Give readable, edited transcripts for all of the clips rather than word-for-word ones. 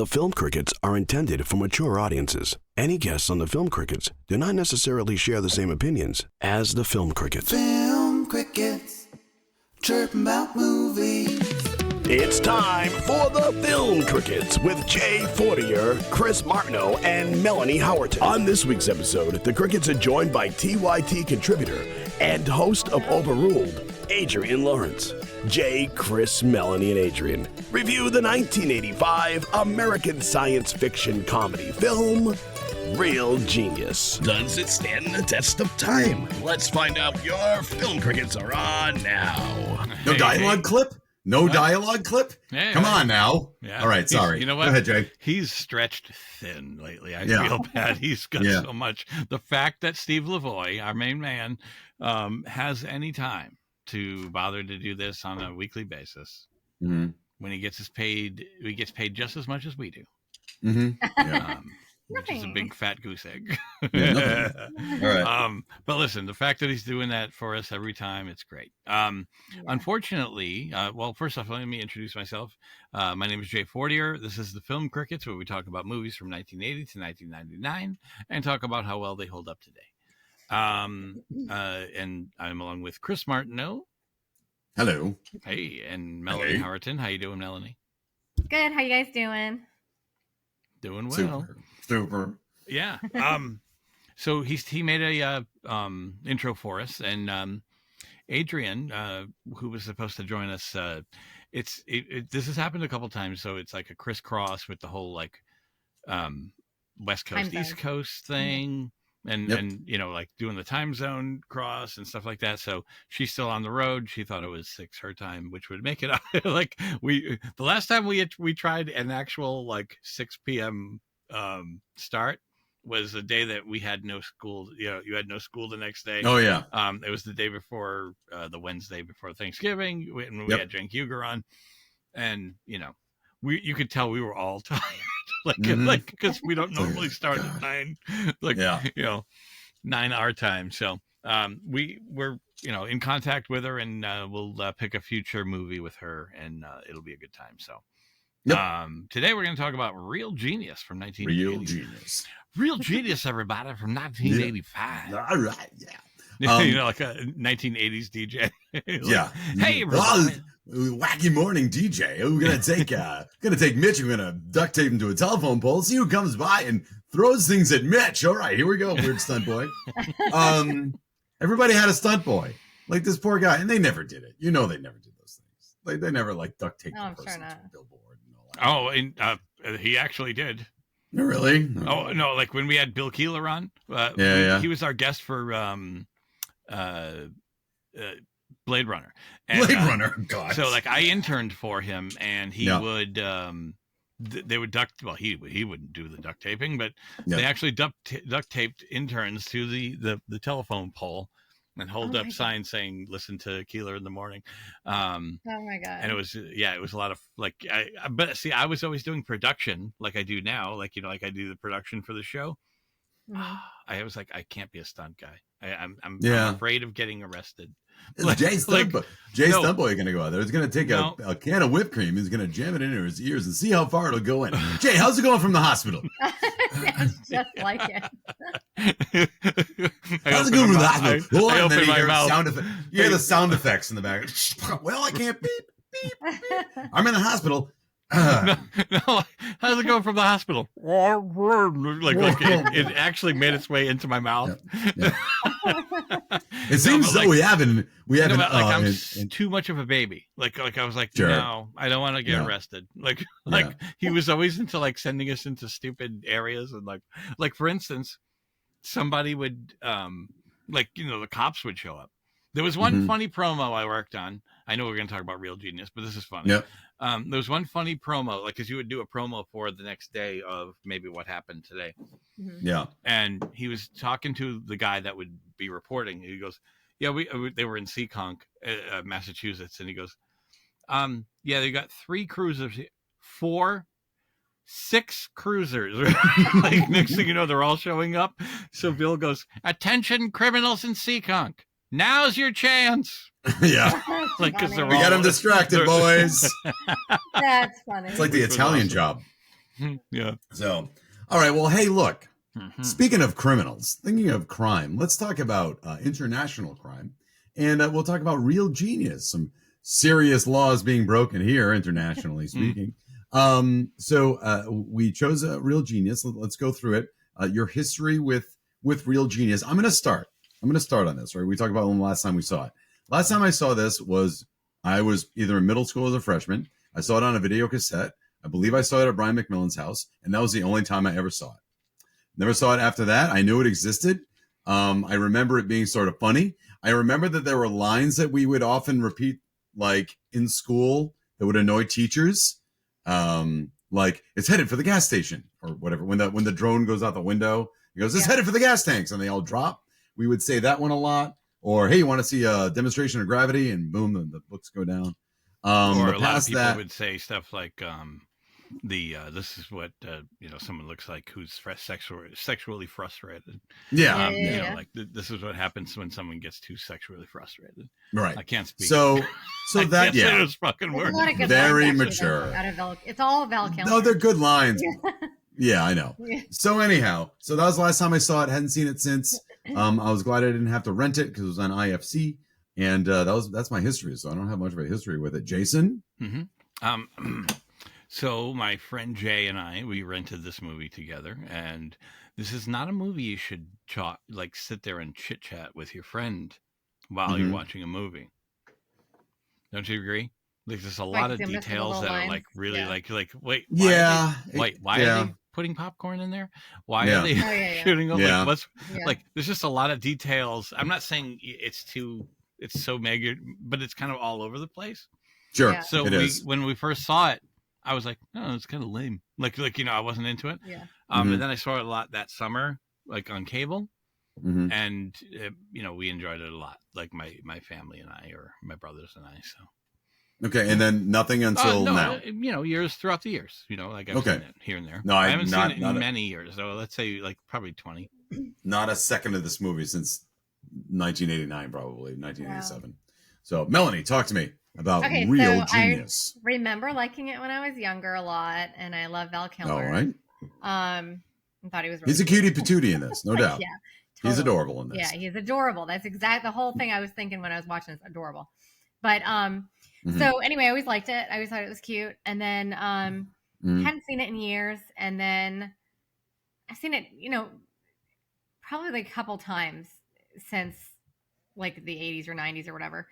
The Film Crickets are intended for mature audiences. Any guests on the Film Crickets do not necessarily share the same opinions as the Film Crickets. Film Crickets, chirping about movies. It's time for the Film Crickets with Jay Fortier, Chris Martineau, and Melanie Howerton. On this week's episode, the Crickets are joined by TYT contributor and host of Overruled, Adrian Lawrence. Jay, Chris, Melanie, and Adrian review the 1985 American science fiction comedy film, Real Genius. Does it stand the test of time? Let's find out. Your Film Crickets are on now. No dialogue clip? No dialogue clip? Yeah, Come on now. Yeah. All right, sorry. You know what? Go ahead, Jay. He's stretched thin lately. I feel bad. He's got so much. The fact that Steve Lavoie, our main man, has any time to bother to do this on a weekly basis, when he gets paid just as much as we do. Which is a big fat goose egg. All right. But listen, the fact that he's doing that for us every time, it's great. Unfortunately, well, first off, let me introduce myself. My name is Jay Fortier. This is the Film Crickets, where we talk about movies from 1980 to 1999 and talk about how well they hold up today. And I'm along with Chris Martineau. Hello. Hey, and Melanie Howerton. How you doing, Melanie? Good. How you guys doing? Doing well. Super. Yeah. So he made a intro for us, and Adrian, who was supposed to join us, this has happened a couple times, so it's like a crisscross with the whole like West Coast East Coast thing. And you know, like doing the time zone cross and stuff like that. So she's still on the road. She thought it was 6 her time, which would make it like the last time we tried an actual like 6 p.m. Start was the day that we had no school. You know, you had no school the next day. Oh yeah. It was the day before the Wednesday before Thanksgiving when we had Jen Huger on, and you know, you could tell we were all tired. Like because we don't normally start at 9, you know, 9 our time. So we're in contact with her, and we'll pick a future movie with her, and it'll be a good time. So today we're going to talk about Real Genius from 1980. Real Genius, everybody, from 1985. Yeah. All right, yeah. You know, like a 1980s DJ. Hey, everybody. Wacky morning DJ. We're gonna take Mitch. We're gonna duct tape him to a telephone pole. See who comes by and throws things at Mitch. All right, here we go. Weird stunt boy. Everybody had a stunt boy, like this poor guy, and they never did it. You know, they never did those things. Like they never like duct taped the person to a billboard and all that. Oh, and he actually did. Really? Oh no! Like when we had Bill Keeler on, he was our guest for Blade Runner. And, Blade Runner, God. So like I interned for him, and he would they would he wouldn't do the duct taping, but they actually duct taped interns to the telephone pole and hold up signs saying "Listen to Keeler in the morning." Oh my god! And it was a lot of like but see, I was always doing production like I do now, like like I do the production for the show. I was like, I can't be a stunt guy. I'm afraid of getting arrested. Jay's stunt boy going to go out there. He's going to take a can of whipped cream. He's going to jam it into his ears and see how far it'll go in. Jay, how's it going from the hospital? Just like it. How's it going from the hospital? I open my mouth. You hear the sound effects in the back. Well, I can't beep, beep, beep. I'm in the hospispital. No, how's it going from the hospital? Like it actually made its way into my mouth. Yeah. It seems we haven't. I'm too much of a baby. Like I was like, no, I don't want to get arrested. Like he was always into like sending us into stupid areas, and like for instance, somebody would the cops would show up. There was one funny promo I worked on. I know we're going to talk about Real Genius, but this is funny. Yep. There was one funny promo, like, because you would do a promo for the next day of maybe what happened today. Yeah. And he was talking to the guy that would be reporting. He goes, they were in Seekonk, Massachusetts. And he goes, they got 3 cruisers, 4, 6 cruisers. Like, next thing you know, they're all showing up. So Bill goes, "Attention criminals in Seekonk. Now's your chance." Yeah. Like, because we got them distracted, boys. That's funny. It's like the Italian Job. Yeah. So, all right. Well, hey, look. Mhm. Speaking of criminals, thinking of crime, let's talk about international crime, and we'll talk about real genius. Some serious laws being broken here, internationally speaking. We chose a real genius. Let's go through it. Your history with real genius. I'm going to start on this. Right, we talked about when the last time we saw it. Last time I saw this I was either in middle school as a freshman. I saw it on a video cassette. I believe I saw it at Brian McMillan's house, and that was the only time I ever saw it. Never saw it after that. I knew it existed. I remember it being sort of funny. I remember that there were lines that we would often repeat, like in school, that would annoy teachers. Like, it's headed for the gas station or whatever. When the drone goes out the window, it goes, it's headed for the gas tanks, and they all drop. We would say that one a lot. Or, hey, you want to see a demonstration of gravity? And boom, the books go down. Or a lot of people would say stuff like, this is what someone looks like who's sexually frustrated. Yeah. Like this is what happens when someone gets too sexually frustrated. Right. I can't speak. So I that can't say those fucking words. Very mature. It's all Val Kilmer. No, they're good lines. Yeah, I know. Yeah. So anyhow, that was the last time I saw it. Hadn't seen it since. I was glad I didn't have to rent it because it was on IFC, and that's my history. So I don't have much of a history with it. Jason. Mm-hmm. So my friend Jay and we rented this movie together, and this is not a movie you should sit there and chit chat with your friend while you're watching a movie. Don't you agree? Like there's a lot of details that are like really wait. Why are they putting popcorn in there? Why are they shooting? Like there's just a lot of details. I'm not saying it's so mega, but it's kind of all over the place. Sure. Yeah. So when we first saw it, I was like, oh, it's kind of lame. Like I wasn't into it. Yeah. And then I saw it a lot that summer, like on cable, and we enjoyed it a lot. Like my family and I, or my brothers and I. So. Okay, and then nothing until now. Years throughout the years. Like I've seen it here and there. No, I haven't seen it in many years. So let's say like probably 20. Not a second of this movie since 1989, probably 1987. Wow. So Melanie, talk to me about real genius. I remember liking it when I was younger a lot, and I love Val Kilmer. All right. I thought he was. He's a cutie patootie in this, no doubt. Yeah, totally. He's adorable in this. Yeah, he's adorable. That's exactly the whole thing I was thinking when I was watching this. Adorable, but So anyway, I always liked it. I always thought it was cute, and then hadn't seen it in years, and then I've seen it, probably like a couple times since like the 80s or 90s or whatever.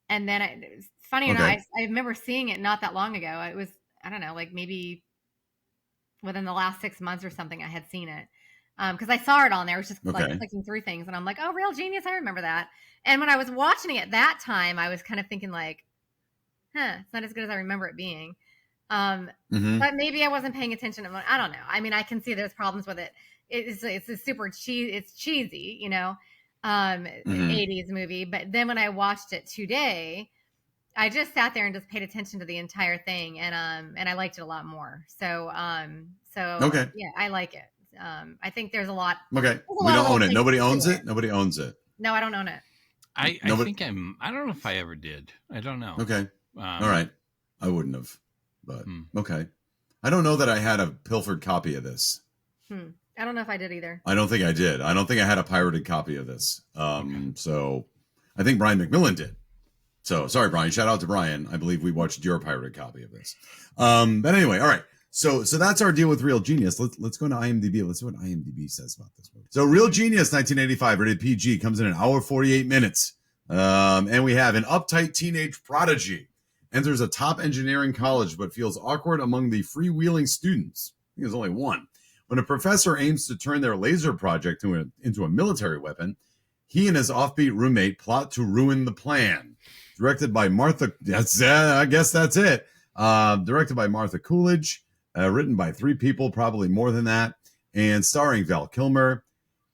And then it's funny enough, I remember seeing it not that long ago. It was, I don't know, like maybe within the last 6 months or something I had seen it. Because I saw it on there. I was just like clicking through things, and I'm like, oh, Real Genius, I remember that. And when I was watching it that time, I was kind of thinking like, it's not as good as I remember it being. But maybe I wasn't paying attention. I don't know. I mean, I can see there's problems with it. It's a super it's cheesy, 80s movie. But then when I watched it today, I just sat there and just paid attention to the entire thing, and I liked it a lot more. So yeah, I like it. I think there's a lot. Okay, we don't own it. Nobody owns it. Nobody owns it. No, I don't own it. I think I don't know if I ever did. I don't know. Okay. All right. I wouldn't have, but okay. I don't know that I had a pilfered copy of this. I don't know if I did either. I don't think I did. I don't think I had a pirated copy of this. So I think Brian McMillan did. So sorry, Brian. Shout out to Brian. I believe we watched your pirated copy of this. But anyway, all right. So that's our deal with Real Genius. Let's go to IMDb. Let's see what IMDb says about this movie. So Real Genius, 1985, rated PG, comes in an hour 48 minutes. And we have an uptight teenage prodigy enters a top engineering college but feels awkward among the freewheeling students. I think there's only one. When a professor aims to turn their laser project into a military weapon, he and his offbeat roommate plot to ruin the plan. Directed by Martha. I guess that's it. Directed by Martha Coolidge. Written by 3 people, probably more than that. And starring Val Kilmer.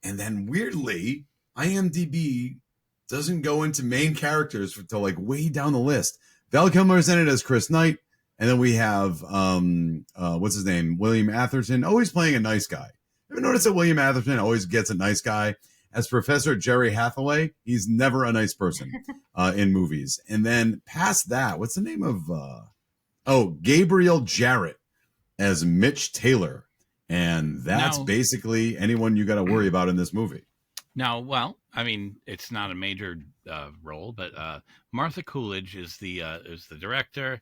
And then weirdly, IMDb doesn't go into main characters until like way down the list. Val Kilmer is in it as Chris Knight. And then we have, what's his name? William Atherton, always playing a nice guy. Ever notice that William Atherton always gets a nice guy? As Professor Jerry Hathaway, he's never a nice person in movies. And then past that, what's the name of, Gabriel Jarrett as Mitch Taylor. And that's basically anyone you got to worry about in this movie. Now, well, I mean, it's not a major role, but Martha Coolidge is the director.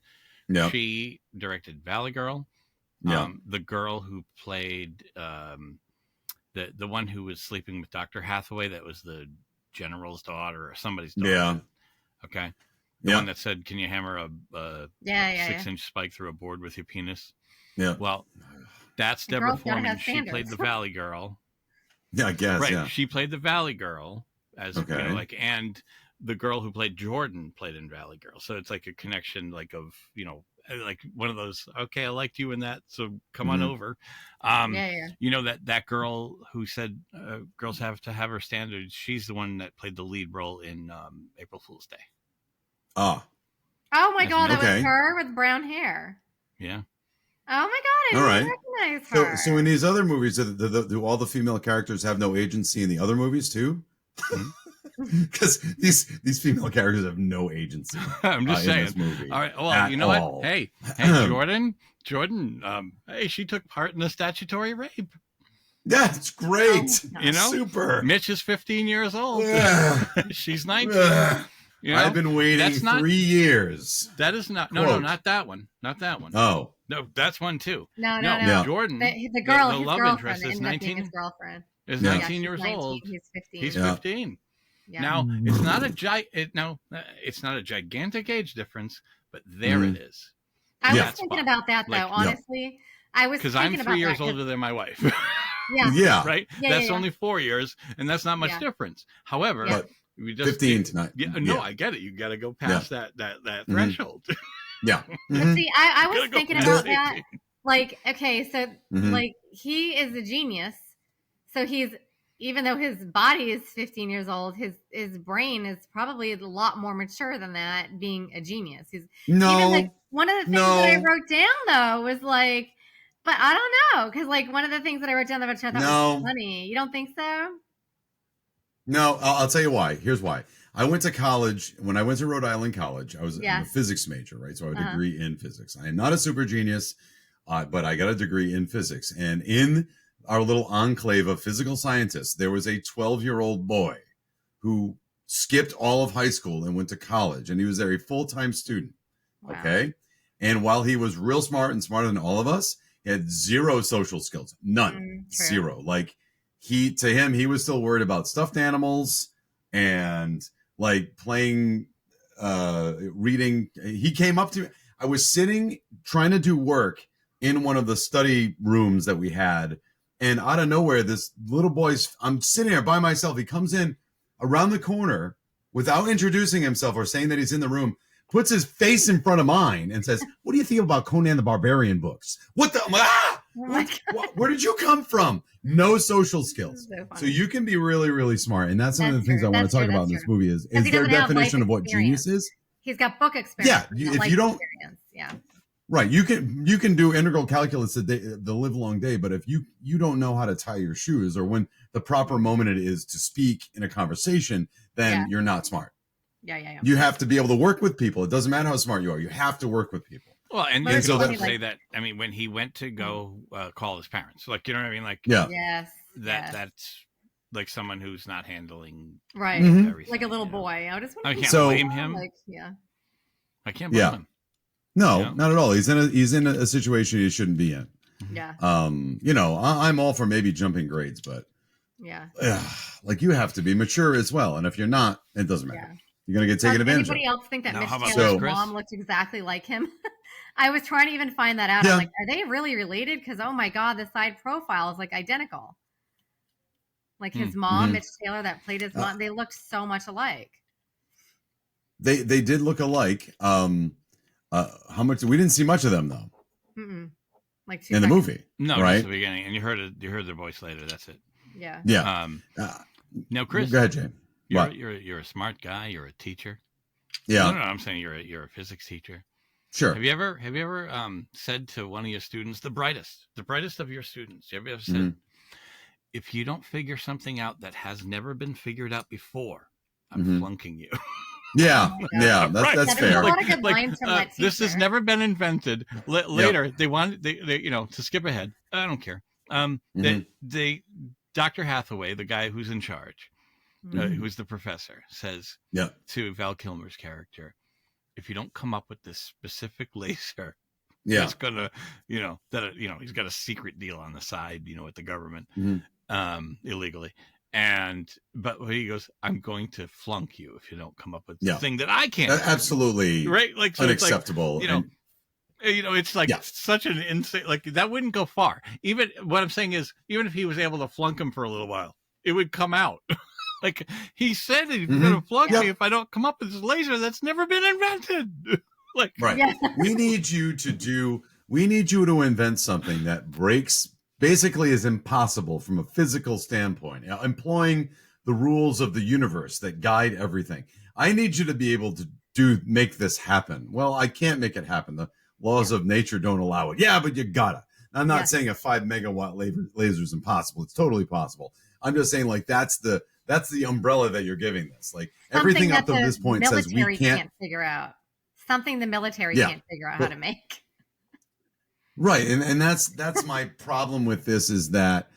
Yeah. She directed Valley Girl. Yeah. The girl who played the one who was sleeping with Dr. Hathaway, that was the general's daughter or somebody's daughter. Yeah. Okay. The one that said, "Can you hammer a 6-inch spike through a board with your penis?" Yeah. Well, that's Deborah Foreman. She played the Valley Girl. Yeah, I guess. Right. Yeah. She played the Valley Girl as Okay. you know, like, and the girl who played Jordan played in Valley Girl. So it's like a connection, like of, you know, like one of those, okay, I liked you in that, so come on over. You know, that girl who said girls have to have her standards, she's the one that played the lead role in April Fool's Day. Oh my God, that was her with brown hair. Yeah. Oh my God, I didn't recognize her. So in these other movies, do all the female characters have no agency in the other movies too? Because these female characters have no agency. I'm just saying. In this movie all right. Well, you know what? Hey, Jordan. Hey, she took part in a statutory rape. That's great. You know, super. Mitch is 15 years old. She's 19. You know? I've been waiting 3 years. That is not. No, not that one. Not that one. Oh. No, that's one too. No. Jordan, the girl, the his love girlfriend, interest is 19. His girlfriend is 19 years 19, old. He's 15. He's 15. Yeah. Now it's not it's not a gigantic age difference, but there it is. I was thinking about that though. Honestly, I was because I'm 3 years older than my wife. Yeah. Right. That's only 4 years, and that's not much difference. However, we just 15 tonight. No, I get it. You got to go past that threshold. Yeah. But see, I was thinking about that. Like, okay, so like he is a genius. So he's, even though his body is 15 years old, his brain is probably a lot more mature than that, being a genius. Even like one of the things that I wrote down though was like, but I don't know, because like one of the things that I wrote down that I thought was funny. You don't think so? No, I'll tell you why. Here's why. I went to college. When I went to Rhode Island College, I was a physics major, right? So I have a degree in physics. I am not a super genius, but I got a degree in physics. And in our little enclave of physical scientists, there was a 12-year-old boy who skipped all of high school and went to college. And he was there, a full-time student. Wow. Okay. And while he was real smart and smarter than all of us, he had zero social skills. None. Zero. Like, he was still worried about stuffed animals and like playing, reading. He came up to me. I was sitting trying to do work in one of the study rooms that we had. And out of nowhere, this little I'm sitting there by myself. He comes in around the corner without introducing himself or saying that he's in the room, puts his face in front of mine and says, "What do you think about Conan the Barbarian books?" What the? Where did you come from? No social skills. So you can be really, really smart. And that's one of the things I want to talk about in this movie is their definition of what genius is. He's got book experience. Yeah. If you don't. Yeah. Right. You can do integral calculus the live long day. But if you don't know how to tie your shoes or when the proper moment it is to speak in a conversation, then you're not smart. Yeah. You have to be able to work with people. It doesn't matter how smart you are. You have to work with people. Well, and you so say that, I mean, when he went to go call his parents, like, you know what I mean? Like, that's like someone who's not handling everything, like a little boy. I can't blame him. Like, I can't blame him. No, not at all. He's in a situation he shouldn't be in. Yeah. You know, I'm all for maybe jumping grades, but like you have to be mature as well. And if you're not, it doesn't matter. Yeah. You're gonna get taken advantage of. Anybody else think that Mitch Taylor's mom looked exactly like him? I was trying to even find that out. I'm like, are they really related? Because oh my God, the side profile is like identical. Like his mom, Mitch Taylor, that played his mom, they looked so much alike. They did look alike. How much? We didn't see much of them though. Like in the movie, no, right? Just the beginning, and you heard their voice later. That's it. Yeah. Yeah. Now, Chris, go ahead, Jane. You're a smart guy. You're a teacher. Yeah. No, I'm saying you're a physics teacher. Sure. Have you ever said to one of your students, the brightest of your students, have you ever said, if you don't figure something out that has never been figured out before, I'm flunking you? Yeah, yeah, that's Right. that's Yeah, there's fair. a lot of good lines from that This has teacher. never been invented. Later, they wanted they to skip ahead. I don't care. They Dr. Hathaway, the guy who's in charge, who's the professor, says Yeah. to Val Kilmer's character, if you don't come up with this specific laser, Yeah. it's gonna, he's got a secret deal on the side, with the government, illegally. But he goes, I'm going to flunk you if you don't come up with the thing that I can't. Absolutely. Right. Like, so unacceptable. It's like, it's like such an insane, like that wouldn't go far. Even what I'm saying is, even if he was able to flunk him for a little while, it would come out. Like he said, he's going to flunk me if I don't come up with this laser that's never been invented. Like, right. Yeah. We need you to invent something that basically is impossible from a physical standpoint, employing the rules of the universe that guide everything. I need you to be able to make this happen. Well, I can't make it happen. The laws of nature don't allow it. Yeah, but you gotta. I'm not saying a 5 megawatt laser is impossible. It's totally possible. I'm just saying, like, that's the umbrella that you're giving this. Like, everything up to this point says we can't figure out. Something the military can't figure out how to make. Right. And that's my problem with this, is that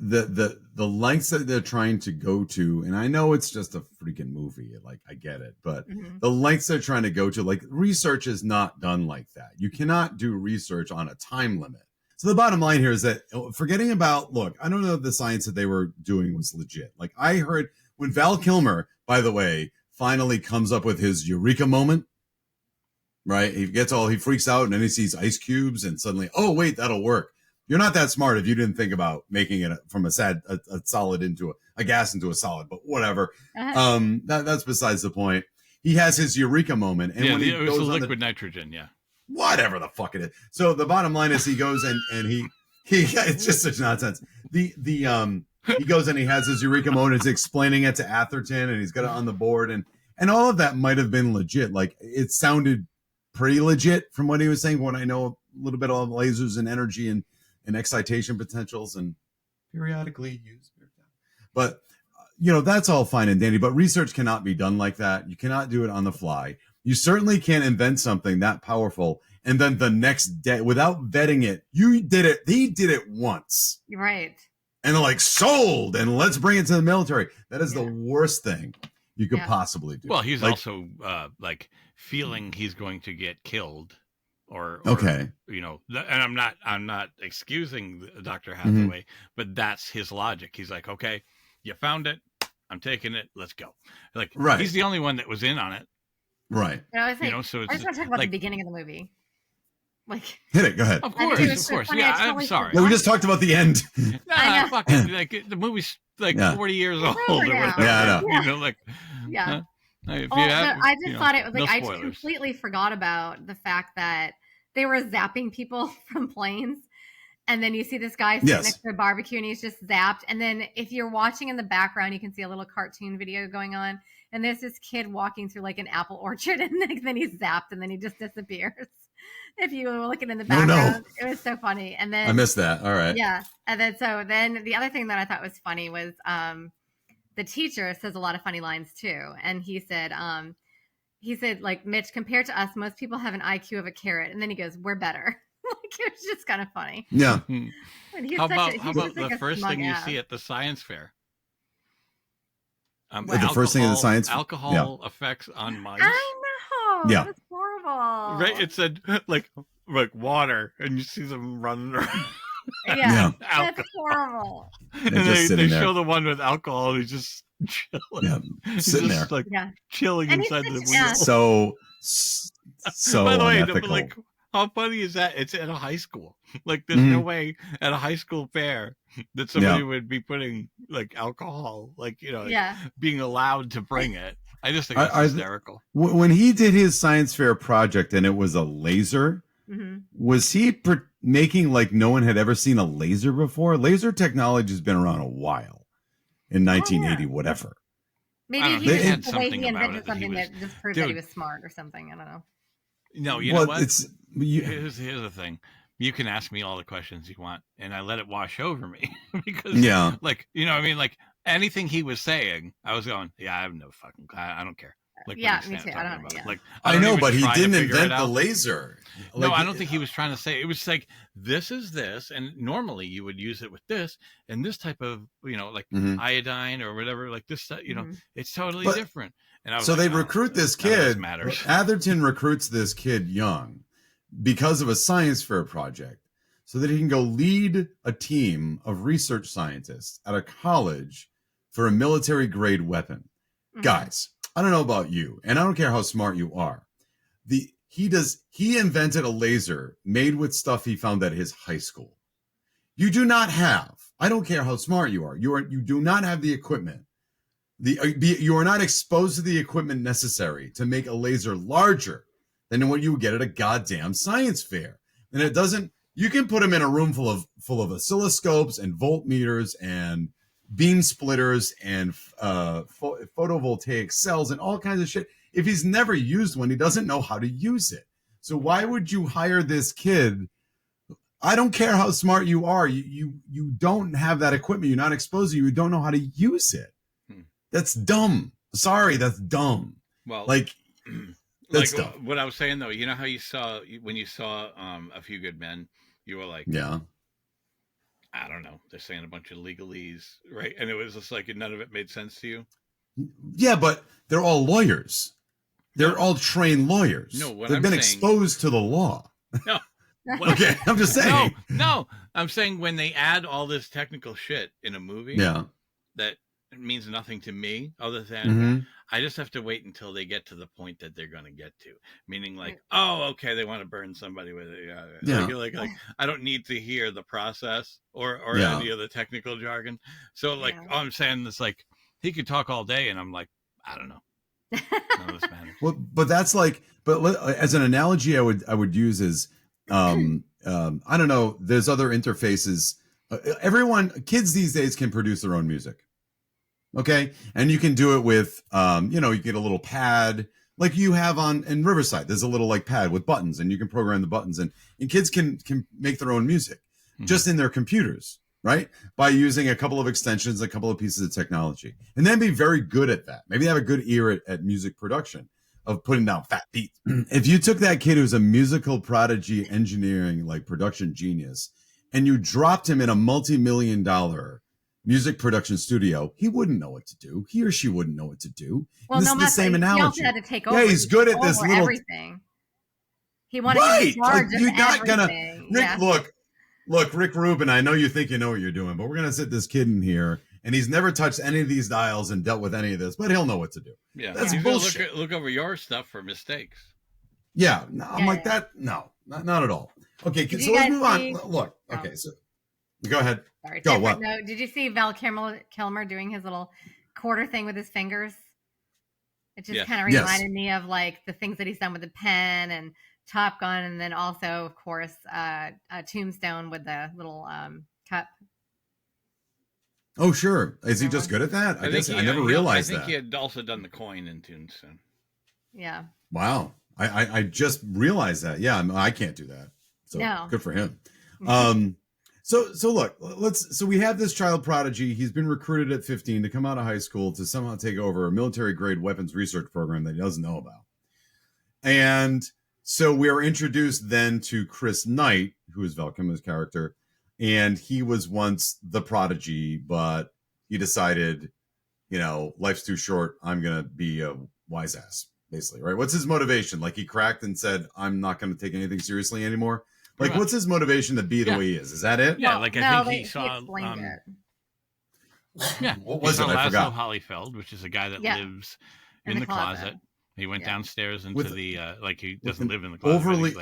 the lengths that they're trying to go to, and I know it's just a freaking movie, like, I get it, but the lengths they're trying to go to, like, research is not done like that. You cannot do research on a time limit. So the bottom line here is that, forgetting about, look, I don't know if the science that they were doing was legit. Like, I heard when Val Kilmer, by the way, finally comes up with his eureka moment, right? He freaks out, and then he sees ice cubes, and suddenly, oh, wait, that'll work. You're not that smart if you didn't think about making it from a solid into a gas into a solid, but whatever. That's besides the point. He has his eureka moment. And when it was a liquid nitrogen. Yeah. Whatever the fuck it is. So the bottom line is he goes and he it's just such nonsense. He goes and he has his eureka moment. He's explaining it to Atherton, and he's got it on the board, and all of that might have been legit. Like, it sounded pretty legit from what he was saying, when I know a little bit of lasers and energy and excitation potentials and periodically use. But, that's all fine and dandy, but research cannot be done like that. You cannot do it on the fly. You certainly can't invent something that powerful and then the next day, without vetting it, he did it once. Right. And they're like, sold, and let's bring it to the military. That is the worst thing you could possibly do. Well, he's also feeling he's going to get killed. Or okay, and I'm not excusing Dr. Hathaway, but that's his logic. He's like, okay, you found it, I'm taking it, let's go. Like, he's the only one that was in on it, right? I was like, so I just want to talk about the beginning of the movie. Like, hit it. Go ahead. Of course. Funny, Yeah, I'm sorry. No, we just talked about the end. Fucking the movie's 40 years old or whatever. Yeah, I know. I just thought it was like, no I completely forgot about the fact that they were zapping people from planes, and then you see this guy sitting next to a barbecue, and he's just zapped. And then if you're watching in the background, you can see a little cartoon video going on, and there's this kid walking through like an apple orchard, and then he's zapped, and then he just disappears. If you were looking in the background, It was so funny. And then I missed that. All right. Yeah, and then the other thing that I thought was funny was the teacher says a lot of funny lines too, and he said, like, Mitch, compared to us, most people have an IQ of a carrot, and then he goes, we're better. Like, it was just kind of funny. Yeah. How about the first thing you see at the science fair? The first thing at the science alcohol effects on mice. I know. Yeah. That's horrible. Right? It said like water, and you see them running around. Yeah. That's horrible. And they show the one with alcohol, and he's just chilling. Yeah, sitting there, like chilling inside the wheel. Yeah. So By the way, unethical. like, how funny is that? It's at a high school. Like, there's no way at a high school fair that somebody would be putting like alcohol, like, being allowed to bring it. I just think it's hysterical. When he did his science fair project and it was a laser, was he making like no one had ever seen a laser before? Laser technology has been around a while. In 1980, whatever. Maybe he had the way he invented something that just proved that he was smart or something. I don't know. No, you know what? Here's the thing. You can ask me all the questions you want, and I let it wash over me because, like, like anything he was saying, I was going, I have no fucking, I don't care. Like when Yeah, he's me too. I talking don't. about it. Yeah. Like I don't know, even but he try to didn't figure it invent the out. laser. No, Like, I don't think he was trying to say. It was like this is this, and normally you would use it with this and this type of like Mhm. iodine or whatever. Like this, it's totally But- different. And I was So like, they oh, recruit this none of this kid. matters. Atherton recruits this kid young because of a science fair project so that he can go lead a team of research scientists at a college for a military grade weapon. Mhm. Guys, I don't know about you, and I don't care how smart you are. He invented a laser made with stuff he found at his high school. You do not have, I don't care how smart you are, you do not have the equipment. You are not exposed to the equipment necessary to make a laser larger than what you would get at a goddamn science fair. And it doesn't, you can put him in a room full of oscilloscopes and voltmeters and beam splitters and photovoltaic cells and all kinds of shit. If he's never used one, he doesn't know how to use it. So why would you hire this kid? I don't care how smart you are. You don't have that equipment. You're not exposed to it. You don't know how to use it. That's dumb. Sorry, that's dumb. Well, like that's like dumb. what I was saying though, you know how you saw when you saw A Few Good Men, you were like, yeah, I don't know, they're saying a bunch of legalese, right? And it was just like none of it made sense to you. Yeah, but they're all lawyers. They're all trained lawyers. No, what they've I'm been saying, exposed to the law. No. Okay, I'm just saying. No, I'm saying when they add all this technical shit in a movie, Yeah, that means nothing to me other than I just have to wait until they get to the point that they're going to get to. Meaning, like, oh, okay, they want to burn somebody with it. Yeah. Like I don't need to hear the process or any of the technical jargon. So, like, all I'm saying is, like, he could talk all day, and I'm like, I don't know. None of this matters. Well, but that's like, as an analogy, I would use is, I don't know. There's other interfaces. Kids these days can produce their own music. Okay. And you can do it with, you get a little pad like you have in Riverside. There's a little like pad with buttons and you can program the buttons and kids can make their own music just in their computers, right? By using a couple of extensions, a couple of pieces of technology and then be very good at that. Maybe have a good ear at music production of putting down fat beats. If you took that kid who's a musical prodigy, engineering, like production genius, and you dropped him in a multi-million-dollar music production studio, he wouldn't know what to do. He or she wouldn't know what to do. Well, this is the same analogy. He also had to take over. Yeah, he's good at this little everything. He wanted to be in charge of you're not everything. Rick, look, Rick Rubin, I know you think you know what you're doing, but we're gonna sit this kid in here and he's never touched any of these dials and dealt with any of this, but he'll know what to do. Yeah, that's he's bullshit. Look over your stuff for mistakes. Yeah, I'm like that. No, not at all. Okay, so let's move on. Look, okay, so go ahead. Sorry, go. What? No, did you see Val Kilmer doing his little quarter thing with his fingers? It just kind of reminded me of like the things that he's done with the pen and Top Gun, and then also, of course, Tombstone with the little cup. Oh, sure. Is he just good at that? I guess I never realized that. I think he had also done the coin in Tombstone. Yeah. Wow. I just realized that. Yeah, I can't do that. So good for him. So look, so we have this child prodigy. He's been recruited at 15 to come out of high school to somehow take over a military grade weapons research program that he doesn't know about. And so we are introduced then to Chris Knight, who is Val Kilmer's character. And he was once the prodigy, but he decided, life's too short. I'm going to be a wise ass, basically, right? What's his motivation? Like he cracked and said, I'm not going to take anything seriously anymore. Like, what's his motivation to be the way he is? Is that it? Yeah, like I think he saw. Yeah, what was it? I forgot. Hollyfeld, which is a guy that lives in the closet. He went downstairs into the he doesn't live in the closet. Overly,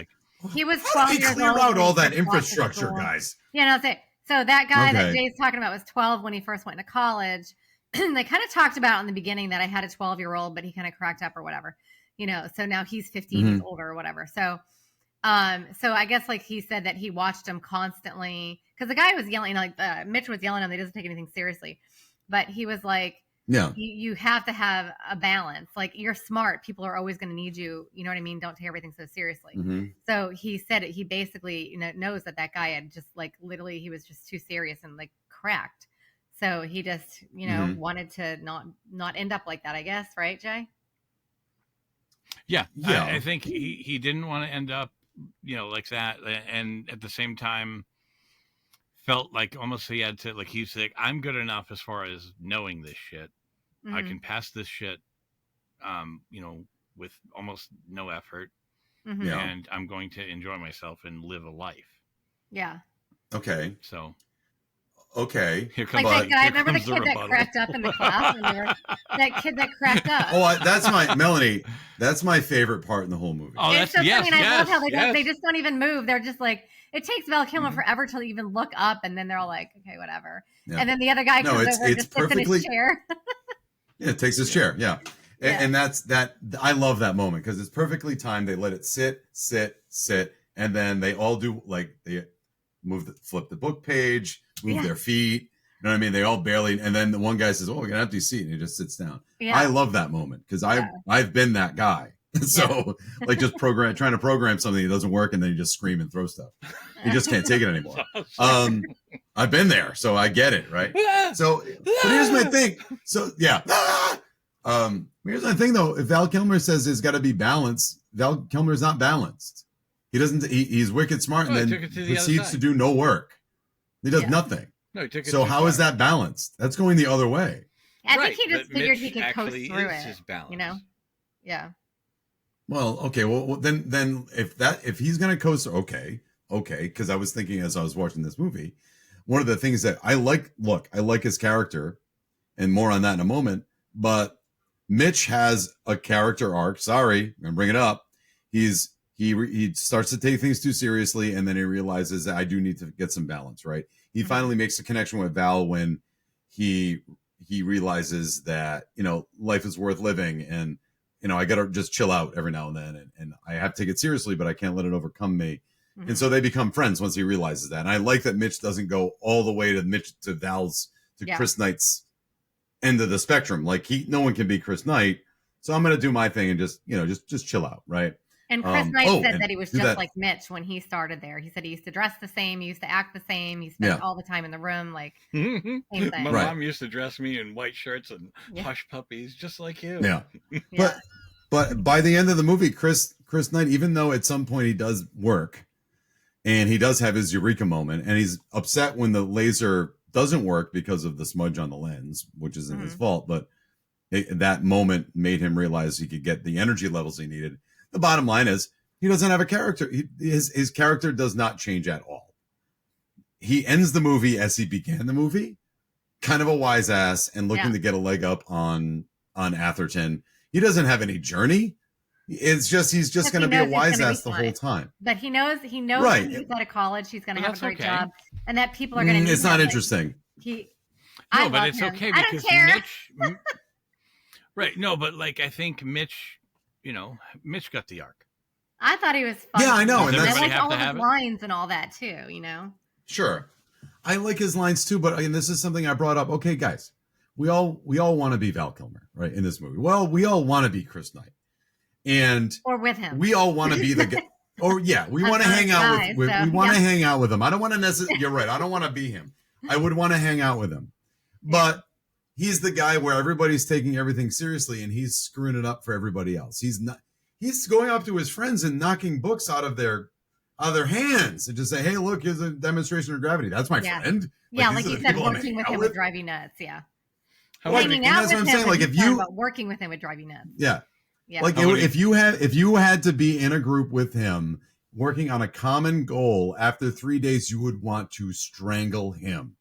he was 12 years old. Clear out all that infrastructure, guys. Yeah, no, so that guy that Jay's talking about was 12 when he first went to college. They kind of talked about in the beginning that I had a 12-year-old, but he kind of cracked up or whatever, so now he's 15, he's older or whatever. So I guess like he said that he watched him constantly because the guy was yelling, Mitch was yelling at him. He doesn't take anything seriously, but he was like, you have to have a balance. Like you're smart. People are always going to need you. You know what I mean? Don't take everything so seriously. So he said it. He basically, knows that guy had just like, literally, he was just too serious and like cracked. So he just, wanted to not end up like that, I guess. Right, Jay? Yeah, Yeah. I think he didn't want to end up, like that, and at the same time felt like almost he had to, like, he's like, I'm good enough as far as knowing this shit. I can pass this shit, with almost no effort, Yeah. and I'm going to enjoy myself and live a life. Yeah. Okay. So. Okay. Here comes, Like that guy. here Remember the comes kid that rebuttal. cracked up in the class? That kid that cracked up. Oh, that's my Melanie. That's my favorite part in the whole movie. Oh, It's that's so yes, funny, and I love how yes. they just don't even move. They're just like, it takes Val Kilmer forever to even look up, and then they're all like, okay, whatever. Yeah. And then the other guy comes over and just sits in his chair. Yeah, it takes his chair. Yeah. And that's that. I love that moment because it's perfectly timed. They let it sit, and then they all do, like, they flip the book page, move their feet. You know what I mean? They all barely, and then the one guy says, "Oh, we got an empty seat," and he just sits down. Yeah. I love that moment because I've been that guy. So like just trying to program something that doesn't work, and then you just scream and throw stuff. You just can't take it anymore. I've been there, so I get it, right? So, but here's my thing. So yeah. Here's my thing though. If Val Kilmer says it's got to be balanced, Val Kilmer's not balanced. He doesn't. He's wicked smart, and then proceeds to do no work. He does nothing. No, he took it so too how far. is that balanced? That's going the other way. I think he just but figured Mitch he could coast actually through is it. his balance. You know? Yeah. Well, okay. Well, then if he's gonna coast, okay, because I was thinking as I was watching this movie, one of the things that I like his character, and more on that in a moment. But Mitch has a character arc. Sorry, I'm gonna bring it up. He starts to take things too seriously, and then he realizes that I do need to get some balance. Right? He finally makes a connection with Val when he realizes that life is worth living, and I got to just chill out every now and then, and I have to take it seriously, but I can't let it overcome me. Mm-hmm. And so they become friends once he realizes that. And I like that Mitch doesn't go all the way to Val's Chris Knight's end of the spectrum. Like no one can be Chris Knight, so I'm going to do my thing and just chill out, right? And Chris Knight said that he was just like Mitch when he started there. He said he used to dress the same, he used to act the same, he spent all the time in the room, like same thing. My mom used to dress me in white shirts and hush puppies, just like you. Yeah. But by the end of the movie, Chris Knight, even though at some point he does work, and he does have his eureka moment, and he's upset when the laser doesn't work because of the smudge on the lens, which isn't his fault, but that moment made him realize he could get the energy levels he needed. The bottom line is he doesn't have a character. His character does not change at all. He ends the movie as he began the movie, kind of a wise ass and looking to get a leg up on Atherton. He doesn't have any journey. It's just he's just going to be a wise ass the whole time. But he knows right. When he's out of college, he's going to have a great job, and that people are going to need It's not interesting. But it's okay because Mitch. Right? No, but like I think Mitch. Mitch got the arc. I thought he was fun. Yeah, I know. And I like all of his lines and all that too, Sure. I like his lines too, but again, this is something I brought up. Okay, guys, we all want to be Val Kilmer, right, in this movie. Well, we all want to be Chris Knight. Or with him. We all want to be the guy. We want to hang out with we want to hang out with him. I don't want to necessarily, you're right, I don't want to be him. I would want to hang out with him. But he's the guy where everybody's taking everything seriously and he's screwing it up for everybody else. He's going up to his friends and knocking books out of their hands and just say, hey, look, here's a demonstration of gravity. That's my friend. Like you said, working with him would drive you nuts. Yeah. Hanging out with him, like if you, but working with him would drive you nuts. Yeah. Like if you had to be in a group with him working on a common goal, after 3 days, you would want to strangle him.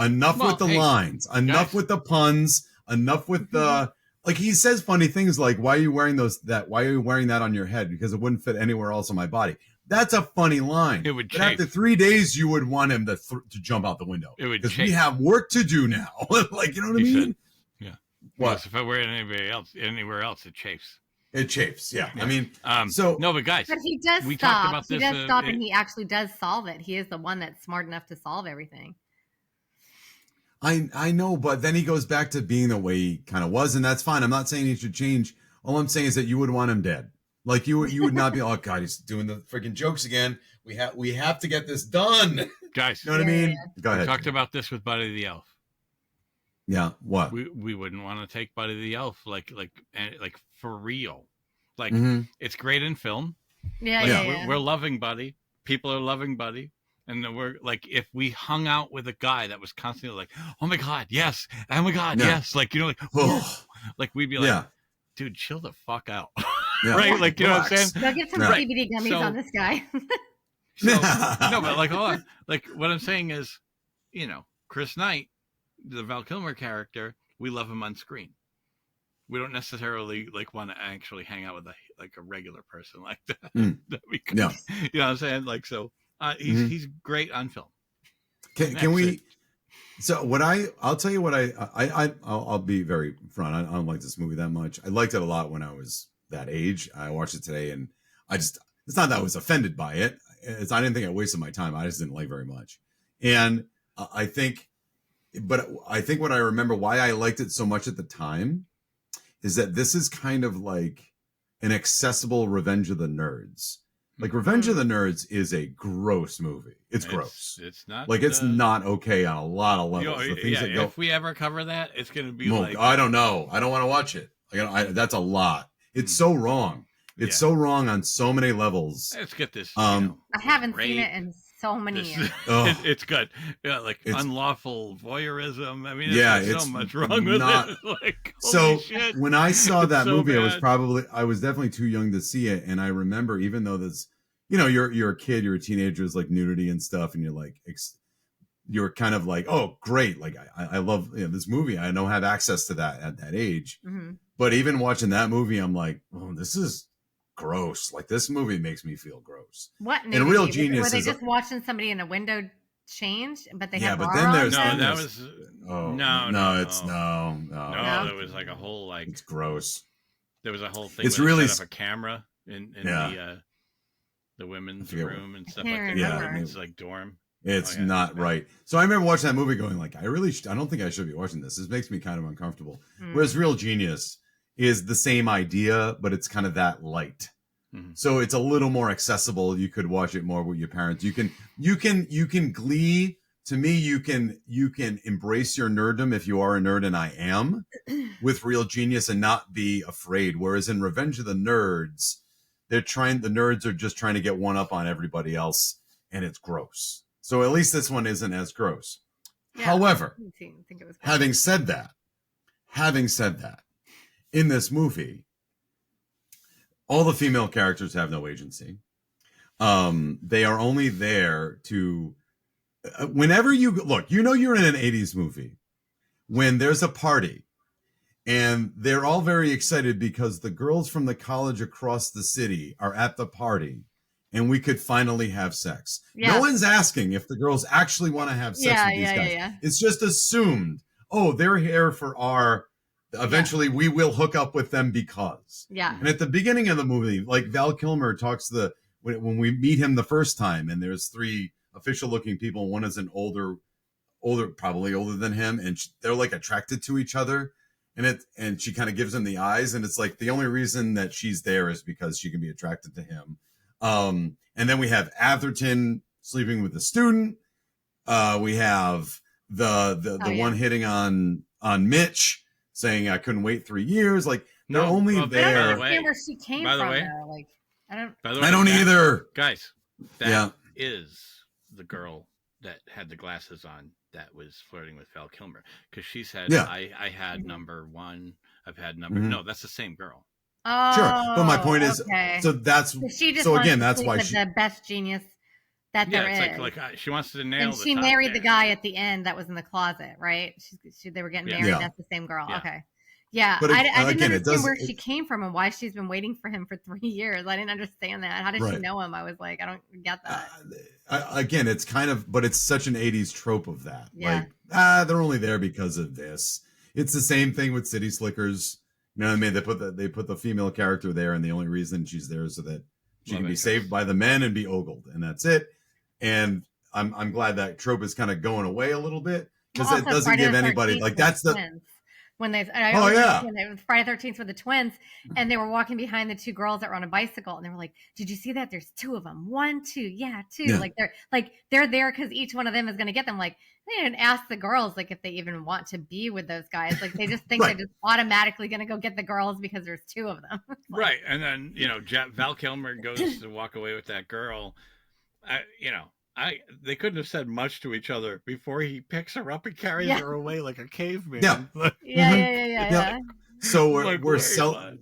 Enough with the lines, enough with the puns, enough with the, like he says funny things like, why are you wearing why are you wearing that on your head? Because it wouldn't fit anywhere else on my body. That's a funny line. It would but after 3 days, you would want him to jump out the window. It would because we have work to do now. Like, you know what I mean? Yeah. What? Yes, if I wear it anywhere else, it chafes. It chafes. Yeah. I mean, but guys, but he does we stop. Talked about this, he does stop, and he actually does solve it. He is the one that's smart enough to solve everything. I know, but then he goes back to being the way he kind of was, and that's fine. I'm not saying he should change. All I'm saying is that you would want him dead. Like you would not be, oh God, he's doing the freaking jokes again. We have to get this done, guys. You know what I mean? Yeah. Go ahead. We talked about this with Buddy the Elf. Yeah. What? We wouldn't want to take Buddy the Elf like for real. Like it's great in film. Yeah, Like, we're loving Buddy. People are loving Buddy. And then we're like, if we hung out with a guy that was constantly like, oh my God, yes. Oh my God, yes. Like, like, like we'd be like, dude, chill the fuck out. Right? Like, you know what I'm saying? They'll get some CBD gummies on this guy. No, but like, hold on. Like, what I'm saying is, Chris Knight, the Val Kilmer character, we love him on screen. We don't necessarily like want to actually hang out with a regular person like that. That we could, you know what I'm saying? Like, so he's great on film. Can we? So I'll tell you what I'll be very front. I don't like this movie that much. I liked it a lot when I was that age. I watched it today, and it's not that I was offended by it. I didn't think I wasted my time. I just didn't like very much. And I think what I remember why I liked it so much at the time is that this is kind of like an accessible Revenge of the Nerds. Like Revenge of the Nerds is a gross movie. It's gross. It's not like it's not okay on a lot of levels. The things that go, if we ever cover that, it's going to be like I don't know. I don't want to watch it. That's a lot. It's so wrong. It's so wrong on so many levels. Let's get this. I haven't seen it in so many years. It's good. Yeah, like unlawful voyeurism. I mean, it's so much wrong with it. Like, so shit. When I saw that movie, bad. I was definitely too young to see it. And I remember, even though this, you're a kid, you're a teenager, it's like nudity and stuff. And you're like, you're kind of like, oh, great. Like I love this movie. I don't have access to that at that age. Mm-hmm. But even watching that movie, I'm like, oh, this is gross. Like this movie makes me feel gross. What? And Real Genius were they just watching somebody in a window change? But they had but then there's no. There was like a whole like it's gross. There was a whole thing. It's where really they set up a camera in the women's room and stuff like that. Yeah, the women's like dorm. It's not right. So I remember watching that movie going like, I don't think I should be watching this. This makes me kind of uncomfortable. Whereas Real Genius is the same idea, but it's kind of that light. So it's a little more accessible. You could watch it more with your parents. You can glee. To me, you can embrace your nerddom if you are a nerd, and I am, with Real Genius, and not be afraid. Whereas in Revenge of the Nerds, the nerds are just trying to get one up on everybody else, and it's gross. So at least this one isn't as gross. Yeah, however, having said that, in this movie, all the female characters have no agency. They are only there to, whenever you look, you're in an 80s movie when there's a party and they're all very excited because the girls from the college across the city are at the party and we could finally have sex. Yeah. No one's asking if the girls actually want to have sex with these guys. Yeah. It's just assumed, they're here for our, eventually we will hook up with them because. Yeah. And at the beginning of the movie, like Val Kilmer talks when we meet him the first time, and there's three official looking people. One is an older, probably older than him. And they're like attracted to each other. And she kind of gives him the eyes. And it's like the only reason that she's there is because she can be attracted to him. And then we have Atherton sleeping with the student. We have the one hitting on Mitch, saying I couldn't wait 3 years. Like they're only there. I don't understand where she came from. Like I don't either. Guys, that is the girl that had the glasses on that was flirting with Val Kilmer, because she said, I had number one. I've had number. No, that's the same girl. Oh, sure. But my point is, so that's that's why she's the best genius that there is. Like she wants to nail. And she married the guy at the end that was in the closet, right? They were getting married. Yeah. That's the same girl. Yeah. Okay. Yeah, but I didn't understand where she came from and why she's been waiting for him for 3 years. I didn't understand that. How did she know him? I was like, I don't get that. Again, it's kind of, but it's such an 80s trope of that. Yeah. Like, they're only there because of this. It's the same thing with City Slickers. You know what I mean? They put the female character there, and the only reason she's there is so that she can be saved by the men and be ogled, and that's it. And I'm glad that trope is kind of going away a little bit, because it doesn't give anybody like that's the. Twins. When they, it was Friday 13th with the twins, and they were walking behind the two girls that were on a bicycle, and they were like, "Did you see that? There's two of them. 1, 2, yeah, two." Yeah. Like they're there because each one of them is going to get them. Like, they didn't ask the girls like if they even want to be with those guys. Like they just think Right. they're just automatically going to go get the girls because there's two of them. Like, Right. And then, Val Kilmer goes to walk away with that girl. They couldn't have said much to each other before he picks her up and carries Yeah. her away like a caveman. Yeah. Yeah. So Like, wait,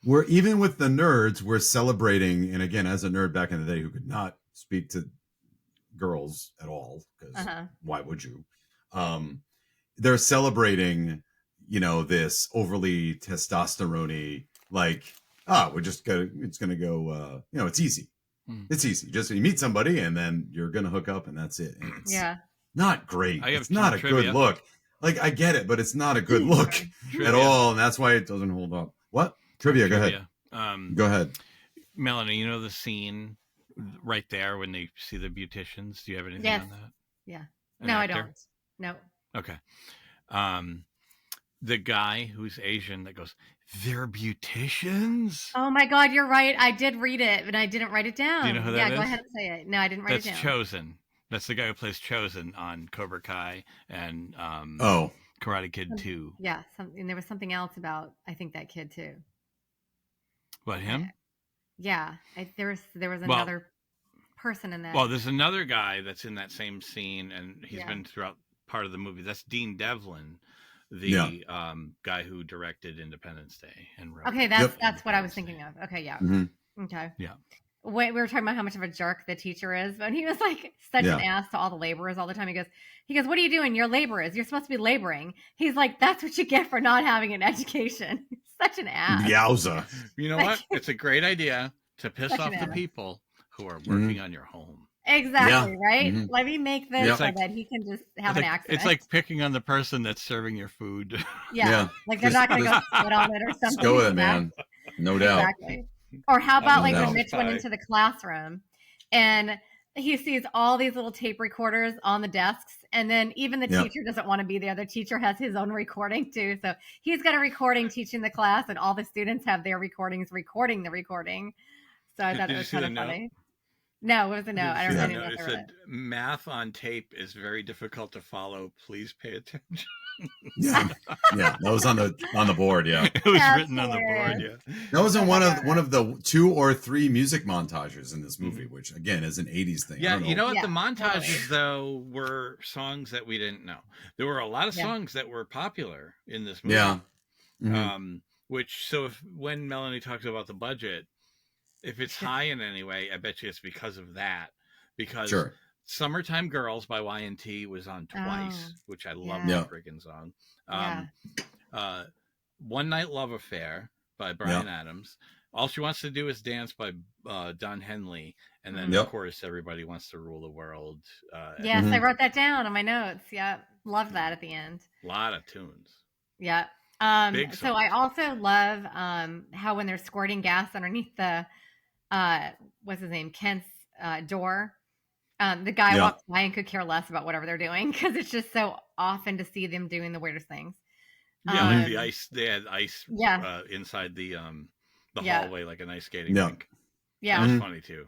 we're even with the nerds, we're celebrating. And again, as a nerd back in the day who could not speak to girls at all, because why would you? They're celebrating, this overly testosterone-y, like, it's gonna go, it's easy. It's easy. Just you meet somebody and then you're gonna hook up and that's it. And it's not great. It's not a good look. Like, I get it, but it's not a good look at all, and that's why it doesn't hold up. What? Trivia, go ahead. Go ahead. Melanie, you know the scene right there when they see the beauticians? Do you have anything on that? Yeah. An No, actor? I don't. No. Okay. The guy who's Asian that goes, they're beauticians? Oh my God, you're right. I did read it, but I didn't write it down. Do you know who that yeah, is? go ahead and say it. No, I didn't write it down. That's Chosen. That's the guy who plays Chosen on Cobra Kai and Karate Kid 2. Yeah, and there was something else about, I think, that kid too. What, him? Yeah, there was another person in that. Well, there's another guy that's in that same scene, and he's been throughout part of the movie. That's Dean Devlin, the guy who directed Independence Day and wrote. Okay, that's what I was thinking of. Okay, yeah. Mm-hmm. Okay. Yeah. We were talking about how much of a jerk the teacher is, but he was like such an ass to all the laborers all the time. He goes, what are you doing? You're laborers. You're supposed to be laboring. He's like, that's what you get for not having an education. Such an ass. Yowza. You know what? It's a great idea to piss off the people who are working on your home. Exactly, right? Mm-hmm. Let me make this so that he can just have an accident. It's like picking on the person that's serving your food. Yeah. Like they're not going to go spit on it or something. Just go with it, man. No doubt. Exactly. Or how about like when Mitch went into the classroom and he sees all these little tape recorders on the desks, and then even the teacher doesn't want to be there. The teacher has his own recording too. So he's got a recording teaching the class, and all the students have their recordings recording the recording. So I thought it was kind of funny. No, it was a no. I don't know. It said, math on tape is very difficult to follow. Please pay attention. Yeah, that was on the board. Yeah, it was written on the board. Yeah, that was in one of the 2 or 3 music montages in this movie, which again is an '80s thing. Yeah, you know what? The montages though were songs that we didn't know. There were a lot of songs that were popular in this movie. Yeah. So when Melanie talks about the budget, if it's high in any way, I bet you it's because of that. Because Summertime Girls by Y&T was on twice, which I love that freaking song. One Night Love Affair by Bryan Adams. All She Wants to Do Is Dance by Don Henley. And then, of course, Everybody Wants to Rule the World. Yes, I wrote that down on my notes. Yeah, love that at the end. A lot of tunes. Yeah. So I also love how when they're squirting gas underneath the, what's his name, Kent's door, the guy walks by and could care less about whatever they're doing because it's just so often to see them doing the weirdest things. Yeah, like the ice. They had ice inside the hallway, like an ice skating rink. Yeah, that was funny too.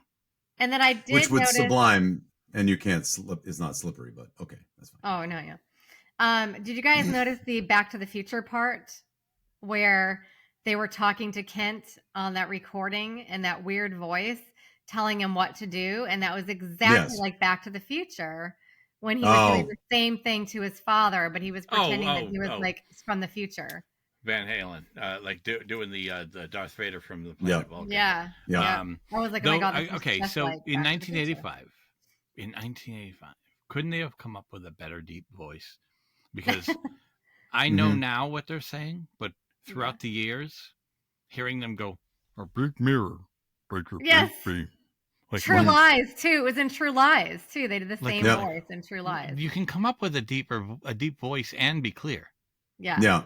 And then I did, which would notice, Sublime, and you can't slip. It's not slippery, but okay, that's fine. Oh no, yeah. Did you guys notice the Back to the Future part where they were talking to Kent on that recording and that weird voice telling him what to do? And that was exactly like Back to the Future when he was doing the same thing to his father, but he was pretending that he was like from the future. Van Halen, like doing the Darth Vader from the planet Vulcan. Yeah. I was like, oh my God. Okay, so in 1985, couldn't they have come up with a better deep voice? Because I know now what they're saying, but throughout the years, hearing them go, a big mirror, yes. Like True Lies too. It was in True Lies too. They did the same voice in True Lies. You can come up with a deep voice and be clear. Yeah.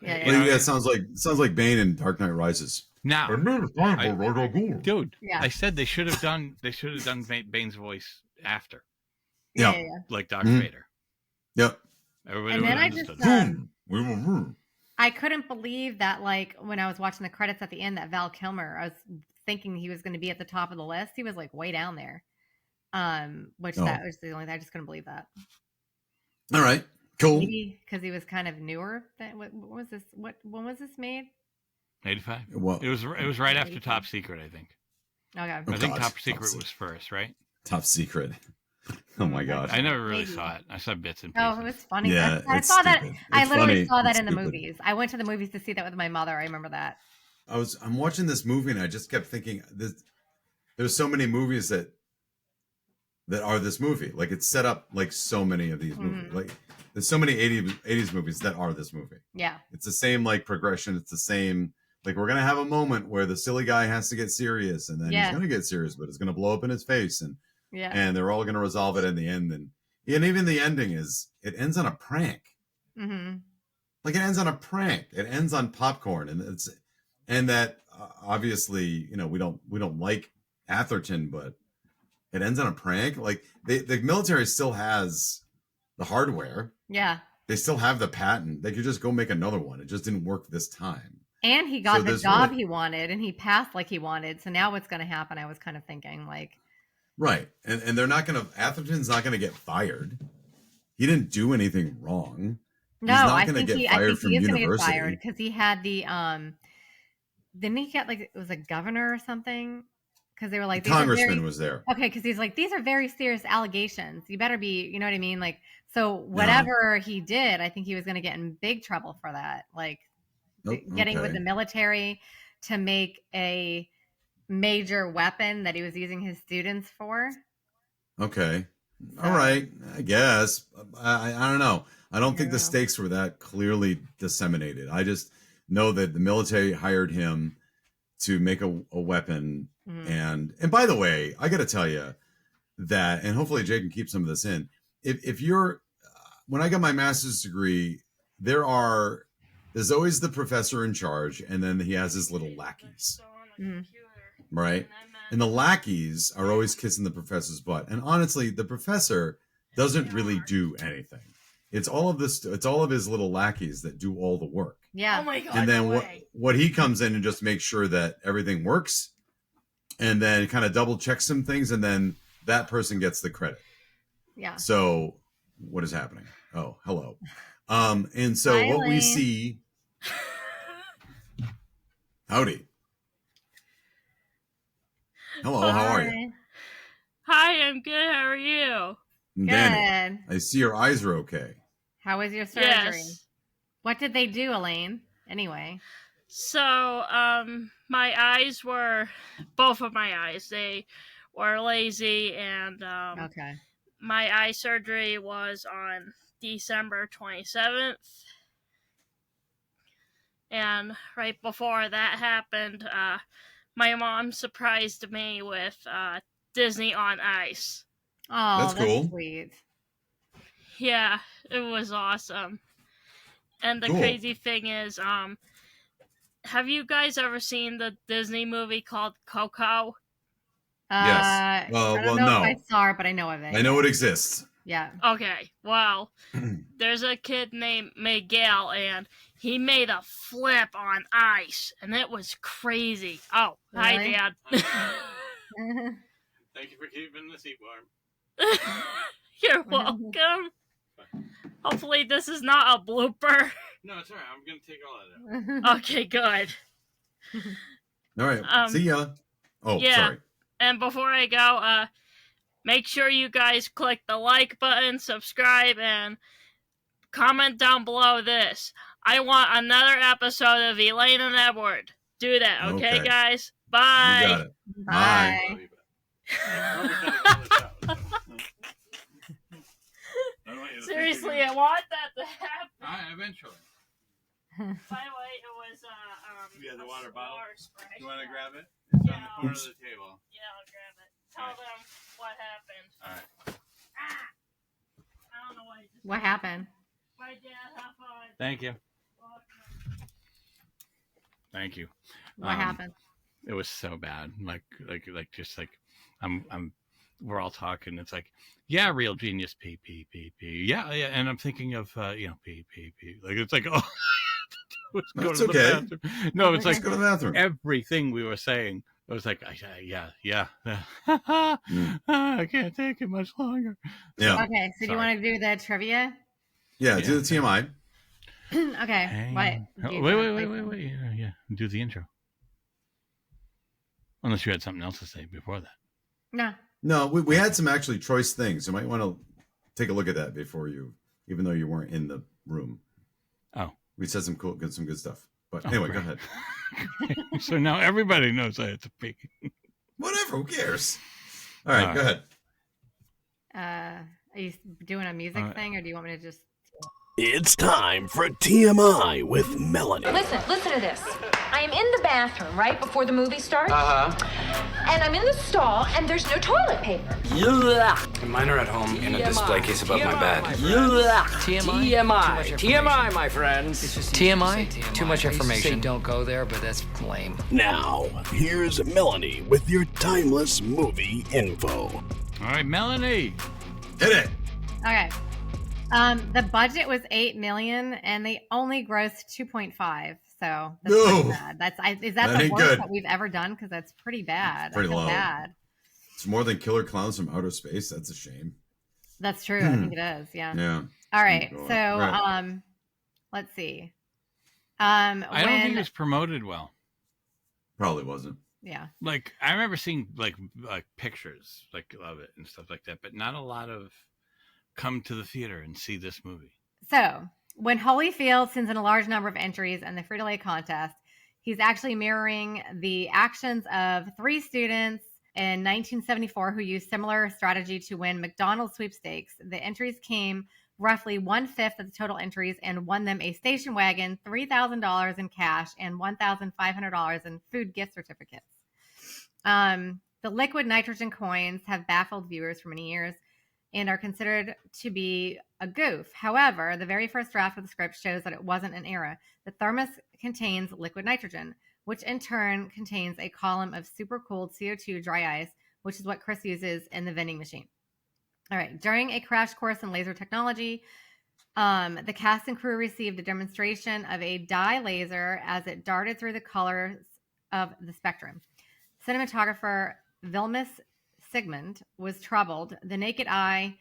It sounds like Bane in Dark Knight Rises. Now, dude, yeah. I said they should have done Bane's voice after. Yeah. Like Darth Vader. Yep. Everybody and then I understood. I couldn't believe that, like, when I was watching the credits at the end, that Val Kilmer, I was thinking he was going to be at the top of the list. He was like way down there. That was the only thing. I just couldn't believe that. All right. Cool. Maybe because he was kind of newer. What was this? When was this made? 85. Well, It was right after Top Secret, I think. Okay. I think God. Top Secret was first, right? Top Secret. Oh my God. I never really Maybe. saw it. I saw bits and pieces. Oh, it was funny. Yeah, I it's saw that. stupid. I It's literally funny. saw that It's in the stupid. movies. I went to the movies to see that with my mother. I remember that. I'm watching this movie and I just kept thinking there's so many movies that are this movie. Like it's set up like so many of these movies. Like there's so many 80s movies that are this movie. Yeah. It's the same like progression. It's the same like we're gonna have a moment where the silly guy has to get serious and then he's gonna get serious, but it's gonna blow up in his face and they're all gonna resolve it in the end. And even the ending it ends on a prank. Mm-hmm. Like it ends on a prank. It ends on popcorn, and that obviously we don't like Atherton, but it ends on a prank. Like the military still has the hardware. Yeah. They still have the patent. They could just go make another one. It just didn't work this time. And he got So the job he wanted, and he passed like he wanted. So now what's going to happen? I was kind of thinking like, right, and they're not going to. Atherton's not going to get fired. He didn't do anything wrong. no, He's not I going to think get fired from he is going to get university. fired because he had the didn't he get like it was a governor or something? Because they were like The congressman was there. Okay, because he's like, these are very serious allegations. You better be, you know what I mean? Like, so whatever he did, I think he was going to get in big trouble for that. Like, getting with the military to make a major weapon that he was using his students for. Okay. All right. I guess. I don't know. I don't think the stakes were that clearly disseminated. I just know that the military hired him to make a weapon. And by the way, I got to tell you that, and hopefully Jay can keep some of this in. If you're, when I got my master's degree, there's always the professor in charge, and then he has his little lackeys, right? And the lackeys are always kissing the professor's butt. And honestly, the professor doesn't really do anything. It's all of his little lackeys that do all the work. Yeah. Oh my God. And then no what he comes in and just makes sure that everything works, and then kind of double checks some things, and then that person gets the credit. Yeah. So what is happening? Oh, hello. And so Hi, what we Elaine. see. Howdy. Hello, how are you? Hi, I'm good. How are you? Danny, Good. I see your eyes are okay. How was your surgery? Yes. What did they do, Elaine? Anyway. So, both of my eyes, they were lazy, and Okay. my eye surgery was on December 27th. And right before that happened, my mom surprised me with Disney on Ice. Oh, That's cool. Sweet. Yeah, it was awesome. And the Cool. crazy thing is, have you guys ever seen the Disney movie called Coco? Yes. I don't know if I saw it, but I know of it. I know it exists. Yeah. Okay, well, there's a kid named Miguel, and he made a flip on ice, and it was crazy. Oh, Really? Hi, Dad. Thank you for keeping the seat warm. You're welcome. Hopefully this is not a blooper. No, it's all right. I'm going to take all that out. Okay, good. All right. See ya. Oh, yeah. sorry. And before I go, make sure you guys click the like button, subscribe, and comment down below this. I want another episode of Elaine and Edward. Do that, okay. Guys? Bye. You got it. Bye. Seriously, I want that to happen. Eventually. By the way, it was Yeah, the a water bottle. s'more spray. You want to grab it? It's on the corner Oops. of the table. Yeah, I'll grab it. Tell them what happened. All right. Ah! I don't know why you just. What happened? Bye, Dad. Have fun. Thank you. Welcome. Thank you. What happened? It was so bad. Just like we're all talking. It's like, yeah, real genius, P. Yeah. And I'm thinking of, P. Like, it's like, oh, let's go That's to the okay. bathroom. No, it's Let's like go to the bathroom. everything we were saying. It was like, yeah. I can't take it much longer. Yeah. Okay, so do you Sorry. want to do the trivia? Yeah, do the TMI. Okay. Hang What? on. Do you Wait. Yeah. Do the intro. Unless you had something else to say before that. No. No, we had some actually choice things. You might want to take a look at that before you, even though you weren't in the room. Oh. We said some good stuff. But anyway, great. go ahead. So now everybody knows I had to peek. Whatever, who cares? All right, go ahead. Are you doing a music thing, or do you want me to just? It's time for TMI with Melanie. Listen to this. I am in the bathroom right before the movie starts. And I'm in the stall, and there's no toilet paper. And mine are at home in a display case above my bed. TMI, my friends. TMI? Too much information. Say don't go there, but that's lame. Now, here's Melanie with your timeless movie info. All right, Melanie. Hit it. Okay. The budget was $8 million, and they only grossed 2.5. So that's pretty bad. Is that the worst that we've ever done? Because that's pretty bad. Pretty low. Bad. It's more than Killer Clowns from Outer Space. That's a shame. That's true. I think it is. Yeah. Yeah. All right. So, let's see. I don't think it was promoted well. Probably wasn't. Yeah. Like I remember seeing like pictures like of it and stuff like that, but not a lot of come to the theater and see this movie. So when Holyfield sends in a large number of entries in the Frito-Lay contest, he's actually mirroring the actions of 3 students in 1974 who used similar strategy to win McDonald's sweepstakes. The entries came roughly 1/5 of the total entries and won them a station wagon, $3,000 in cash, and $1,500 in food gift certificates. The liquid nitrogen coins have baffled viewers for many years and are considered to be a goof. However, the very first draft of the script shows that it wasn't an error. The thermos contains liquid nitrogen, which in turn contains a column of supercooled CO2 dry ice, which is what Chris uses in the vending machine. All right. During a crash course in laser technology, the cast and crew received a demonstration of a dye laser as it darted through the colors of the spectrum. Cinematographer Vilmus Sigmund was troubled. The naked eye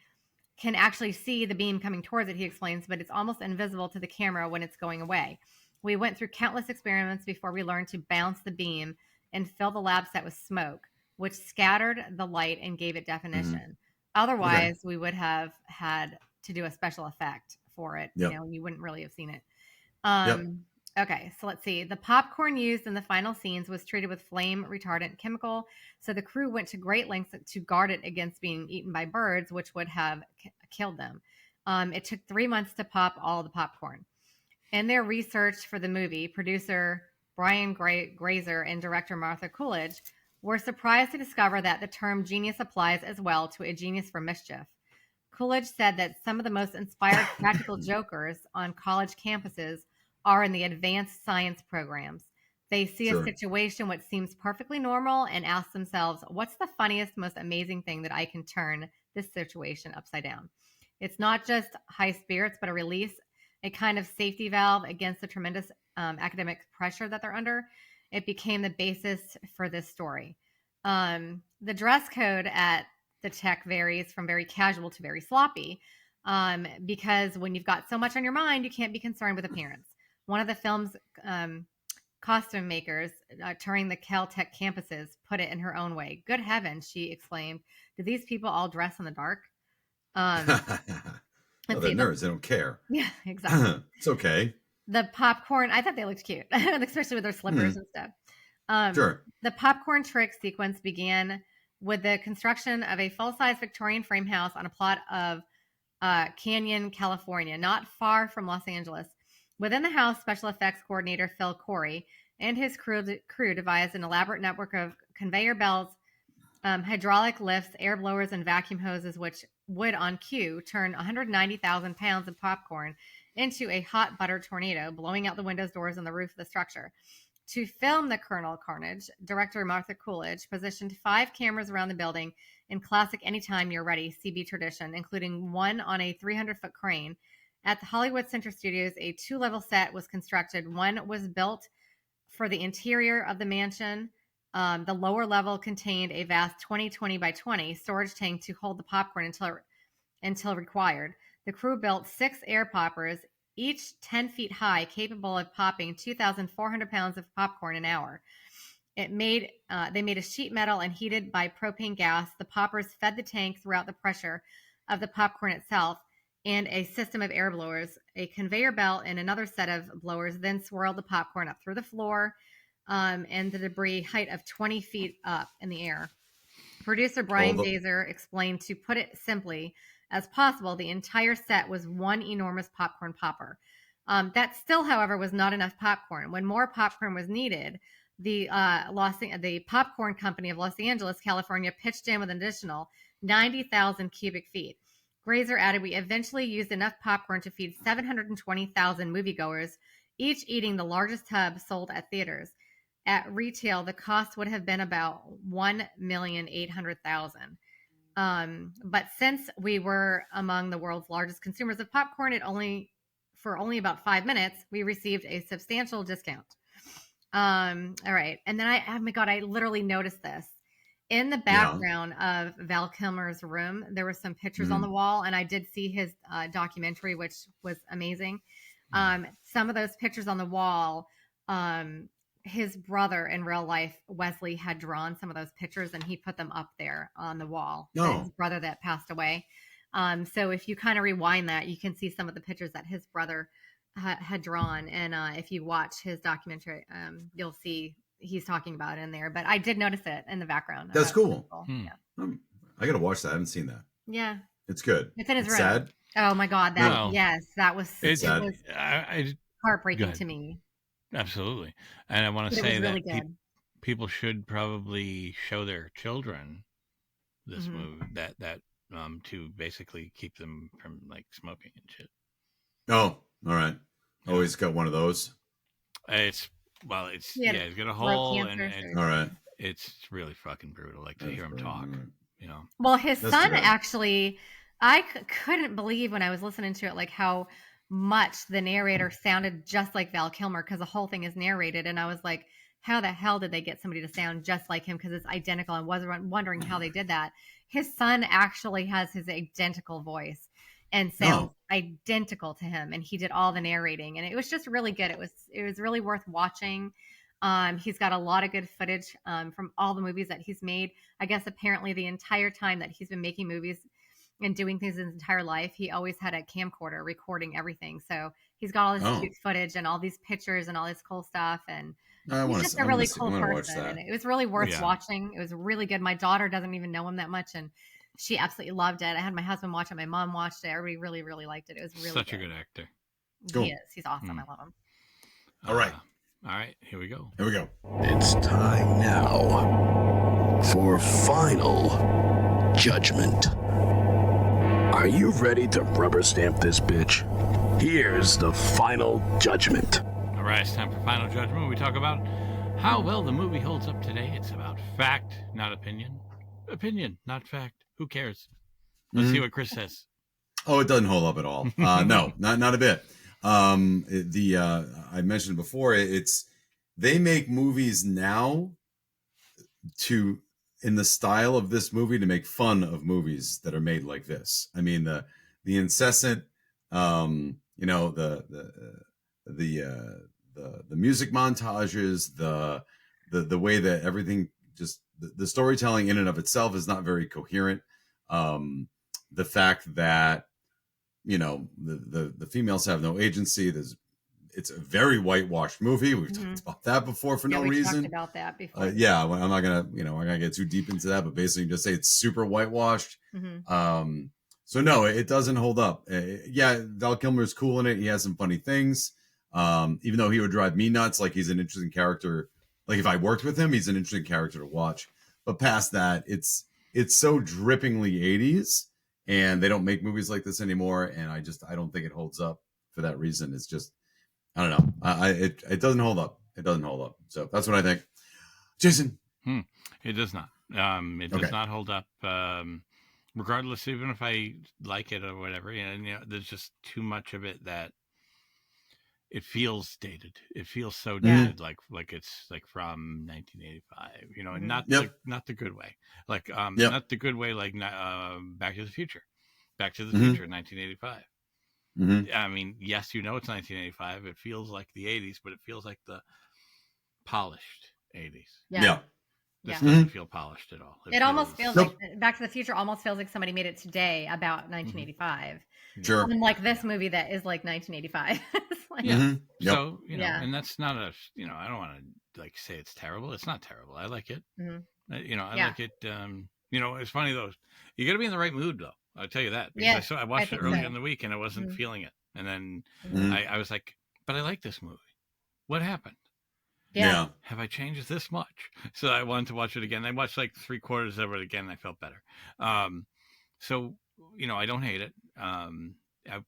can actually see the beam coming towards it, he explains, but it's almost invisible to the camera when it's going away. We went through countless experiments before we learned to bounce the beam and fill the lab set with smoke, which scattered the light and gave it definition. Otherwise, we would have had to do a special effect for it. Yep. You wouldn't really have seen it. Yep. Okay, so let's see. The popcorn used in the final scenes was treated with flame retardant chemical, so the crew went to great lengths to guard it against being eaten by birds, which would have killed them. It took 3 months to pop all the popcorn. In their research for the movie, producer Brian Grazer and director Martha Coolidge were surprised to discover that the term genius applies as well to a genius for mischief. Coolidge said that some of the most inspired practical jokers on college campuses are in the advanced science programs. They see a situation which seems perfectly normal and ask themselves, what's the funniest, most amazing thing that I can turn this situation upside down? It's not just high spirits, but a release, a kind of safety valve against the tremendous academic pressure that they're under. It became the basis for this story. The dress code at the tech varies from very casual to very sloppy because when you've got so much on your mind, you can't be concerned with appearance. One of the film's costume makers touring the Caltech campuses put it in her own way. Good heavens, she exclaimed. Do these people all dress in the dark? They're nerds. They don't care. Yeah, exactly. It's okay. The popcorn, I thought they looked cute, especially with their slippers and stuff. The popcorn trick sequence began with the construction of a full-size Victorian frame house on a plot of Canyon, California, not far from Los Angeles. Within the house, special effects coordinator Phil Corey and his crew devised an elaborate network of conveyor belts, hydraulic lifts, air blowers, and vacuum hoses, which would, on cue, turn 190,000 pounds of popcorn into a hot butter tornado, blowing out the windows, doors, and the roof of the structure. To film the Colonel Carnage, director Martha Coolidge positioned 5 cameras around the building in classic Anytime You're Ready CB tradition, including one on a 300-foot crane. At the Hollywood Center Studios, a 2-level set was constructed. One was built for the interior of the mansion. The lower level contained a vast 20 by 20 storage tank to hold the popcorn until required. The crew built 6 air poppers, each 10 feet high, capable of popping 2,400 pounds of popcorn an hour. They made a sheet metal and heated by propane gas. The poppers fed the tank throughout the pressure of the popcorn itself and a system of air blowers. A conveyor belt and another set of blowers then swirled the popcorn up through the floor and the debris height of 20 feet up in the air. Producer Brian Gazer explained, to put it simply as possible, the entire set was one enormous popcorn popper. That still, however, was not enough popcorn. When more popcorn was needed, the popcorn company of Los Angeles, California, pitched in with an additional 90,000 cubic feet. Grazer added, we eventually used enough popcorn to feed 720,000 moviegoers, each eating the largest tub sold at theaters. At retail, the cost would have been about $1,800,000. But since we were among the world's largest consumers of popcorn, for only about 5 minutes, we received a substantial discount. All right. And then I literally noticed this. In the background of Val Kilmer's room, there were some pictures on the wall, and I did see his documentary, which was amazing. Some of those pictures on the wall, his brother in real life, Wesley, had drawn some of those pictures, and he put them up there on the wall. His brother that passed away. So if you kind of rewind that, you can see some of the pictures that his brother had drawn. And if you watch his documentary, you'll see he's talking about it in there. But I did notice it in the background. That's cool. Yeah. I got to watch that. I haven't seen that. Yeah. It's good. It's in his room. Sad? Oh my God. That was heartbreaking Good. to me. Absolutely. And I want to But say it was really that good. people should probably show their children this movie that to basically keep them from like smoking and shit. Oh, all right. Oh, he's got one of those. He's got a hole and all right. It's really fucking brutal. Like to hear him talk, you know. Well, his son actually, I couldn't believe when I was listening to it, like how much the narrator sounded just like Val Kilmer, because the whole thing is narrated. And I was like, how the hell did they get somebody to sound just like him? Because it's identical. I was wondering how they did that. His son actually has his identical voice and sounds identical to him. And he did all the narrating, and it was just really good. It was really worth watching. He's got a lot of good footage from all the movies that he's made. I guess apparently the entire time that he's been making movies and doing things his entire life, he always had a camcorder recording everything. So he's got all this cute footage and all these pictures and all this cool stuff. And he's just a really cool person. And it was really worth watching. It was really good. My daughter doesn't even know him that much, and she absolutely loved it. I had my husband watch it. My mom watched it. Everybody really, really liked it. It was really such a good actor. Cool. He is. He's awesome. I love him. All right. All right. Here we go. It's time now for Final Judgment. Are you ready to rubber stamp this bitch? Here's the Final Judgment. All right, it's time for Final Judgment. We talk about how well the movie holds up today. It's about fact, not opinion. Opinion, not fact. Who cares? Let's see what Chris says. Oh, it doesn't hold up at all. No, not a bit. I mentioned before, they make movies now in the style of this movie to make fun of movies that are made like this. I mean, the incessant, the music montages, the way that everything just the storytelling in and of itself is not very coherent. The fact that the females have no agency. It's a very whitewashed movie. We've talked about that before for no reason. Talked about that before. I'm not gonna, we're not gonna get too deep into that, but basically just say it's super whitewashed. So no, it doesn't hold up. Val Kilmer's cool in it. He has some funny things. Even though he would drive me nuts, like he's an interesting character. Like if I worked with him, he's an interesting character to watch. But past that, it's so drippingly 80s, and they don't make movies like this anymore. And I don't think it holds up for that reason. It's just, I don't know. It doesn't hold up. It doesn't hold up. So that's what I think. Jason. It does not. It does not hold up. Regardless, even if I like it or whatever, there's just too much of it that it feels dated. It feels so dated, like it's like from 1985. Not the good way. Not the good way. Like Back to the Future. Back to the Future, 1985. I mean, yes, you know it's 1985. It feels like the 80s, but it feels like the polished 80s. Yeah. This doesn't feel polished at all. It almost feels like Back to the Future almost feels like somebody made it today about 1985. Sure. Unlike this movie that is like 1985. It's like, So, you know, and that's not a, you know, I don't want to like say it's terrible. It's not terrible. I like it. You know, I like it. You know, it's funny though. You got to be in the right mood though. I'll tell you that. Because I watched it early in the week and I wasn't feeling it. And then I was like, but I like this movie. What happened? Yeah. Have I changed this much? So I wanted to watch it again. I watched like 3/4 of it again. And I felt better. So, you know, I don't hate it. I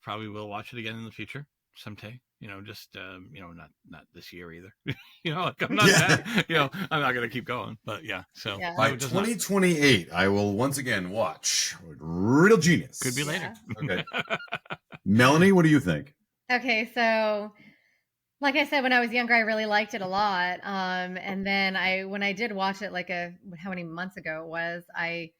probably will watch it again in the future someday. You know, just you know, not this year either. You know, like I'm not that, you know, I'm not gonna keep going. But so by 2028, I will once again watch Real Genius. Could be later. Okay. Melanie, what do you think? Okay, so like I said, when I was younger, I really liked it a lot. And then when I did watch it, like how many months ago it was, I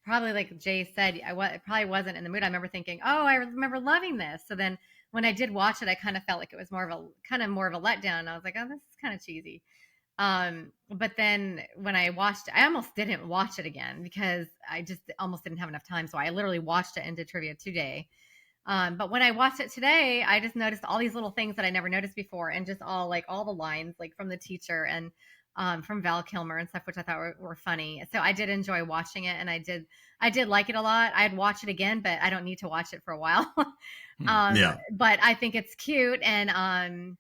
probably, like Jay said, I probably wasn't in the mood. I remember thinking, oh, I remember loving this. So then when I did watch it, I kind of felt like it was more of a letdown. I was like, oh, this is kind of cheesy. But then when I watched it, I almost didn't watch it again because I just almost didn't have enough time. So I literally watched it and did trivia today. But when I watched it today, I just noticed all these little things that I never noticed before, and just all the lines like from the teacher and from Val Kilmer and stuff, which I thought were funny. So I did enjoy watching it, and I did like it a lot. I'd watch it again, but I don't need to watch it for a while. But I think it's cute, and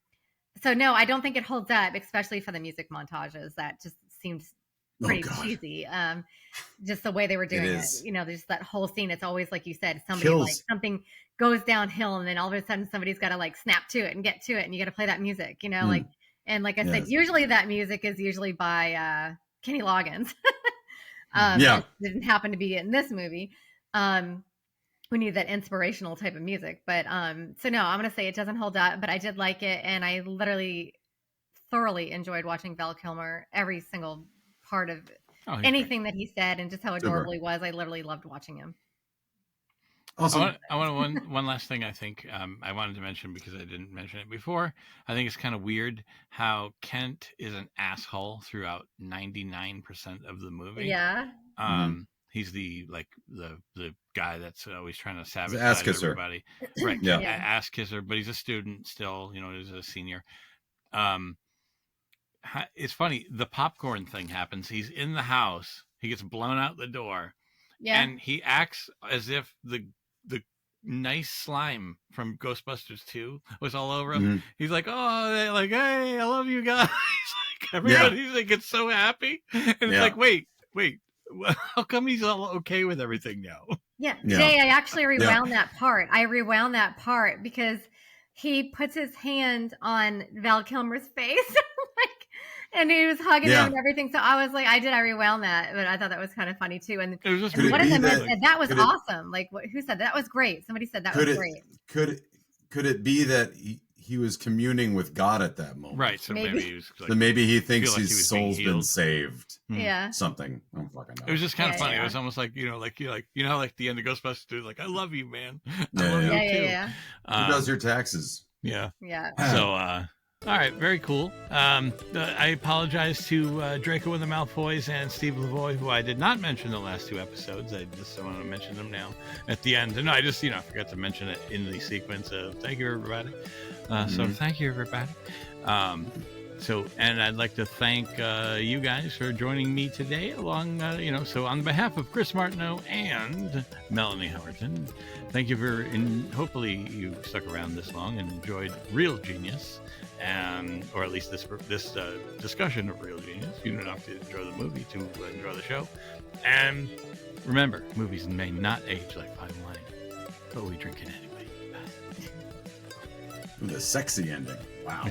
so no, I don't think it holds up, especially for the music montages. That just seems pretty cheesy. Just the way they were doing it. You know, there's that whole scene. It's always like you said, somebody like something goes downhill, and then all of a sudden somebody's got to like snap to it and get to it, and you got to play that music. You know, like. And like I said, usually that music is usually by Kenny Loggins. It didn't happen to be in this movie. We need that inspirational type of music. But so no, I'm going to say it doesn't hold up, but I did like it. And I literally thoroughly enjoyed watching Val Kilmer, every single part of anything that he said, and just how adorable he was. I literally loved watching him. Awesome. I want one last thing. I think I wanted to mention because I didn't mention it before. I think it's kind of weird how Kent is an asshole throughout 99% of the movie. Yeah. He's the guy that's always trying to sabotage everybody. Right. Yeah. Ass kisser, but he's a student still. You know, he's a senior. It's funny. The popcorn thing happens. He's in the house. He gets blown out the door. Yeah. And he acts as if the nice slime from Ghostbusters 2 was all over him. He's like, oh, like, hey, I love you guys. Like, everybody's like, it's so happy. And it's like, wait, how come he's all okay with everything now? Yeah. Jay, I actually rewound that part. I rewound that part because he puts his hand on Val Kilmer's face. And he was hugging him and everything. So I was like, I rewound that, but I thought that was kind of funny too. And one of them said that was awesome. Like, who said that was great? Somebody said that was great. Could it be that he was communing with God at that moment? Right. So maybe he was like, maybe he thinks his soul's been saved. Yeah. Something. I don't fucking know. It was just kind of funny. It was almost like, you know, like the end of Ghostbusters 2, like, I love you, man. I love you too. Who does your taxes? Yeah. Yeah. So, all right, very cool. I apologize to Draco and the Malfoys and Steve Lavoie, who I did not mention the last 2 episodes. I just want to mention them now at the end. And I just, forgot to mention it in the sequence of thank you, everybody. So thank you, everybody. And I'd like to thank you guys for joining me today along, so on behalf of Chris Martineau and Melanie Howerton, thank you hopefully you stuck around this long and enjoyed Real Genius. Or at least this discussion of Real Genius. You don't have to enjoy the movie to enjoy the show. And remember, movies may not age like fine wine, but we drink it anyway. The sexy ending. Wow.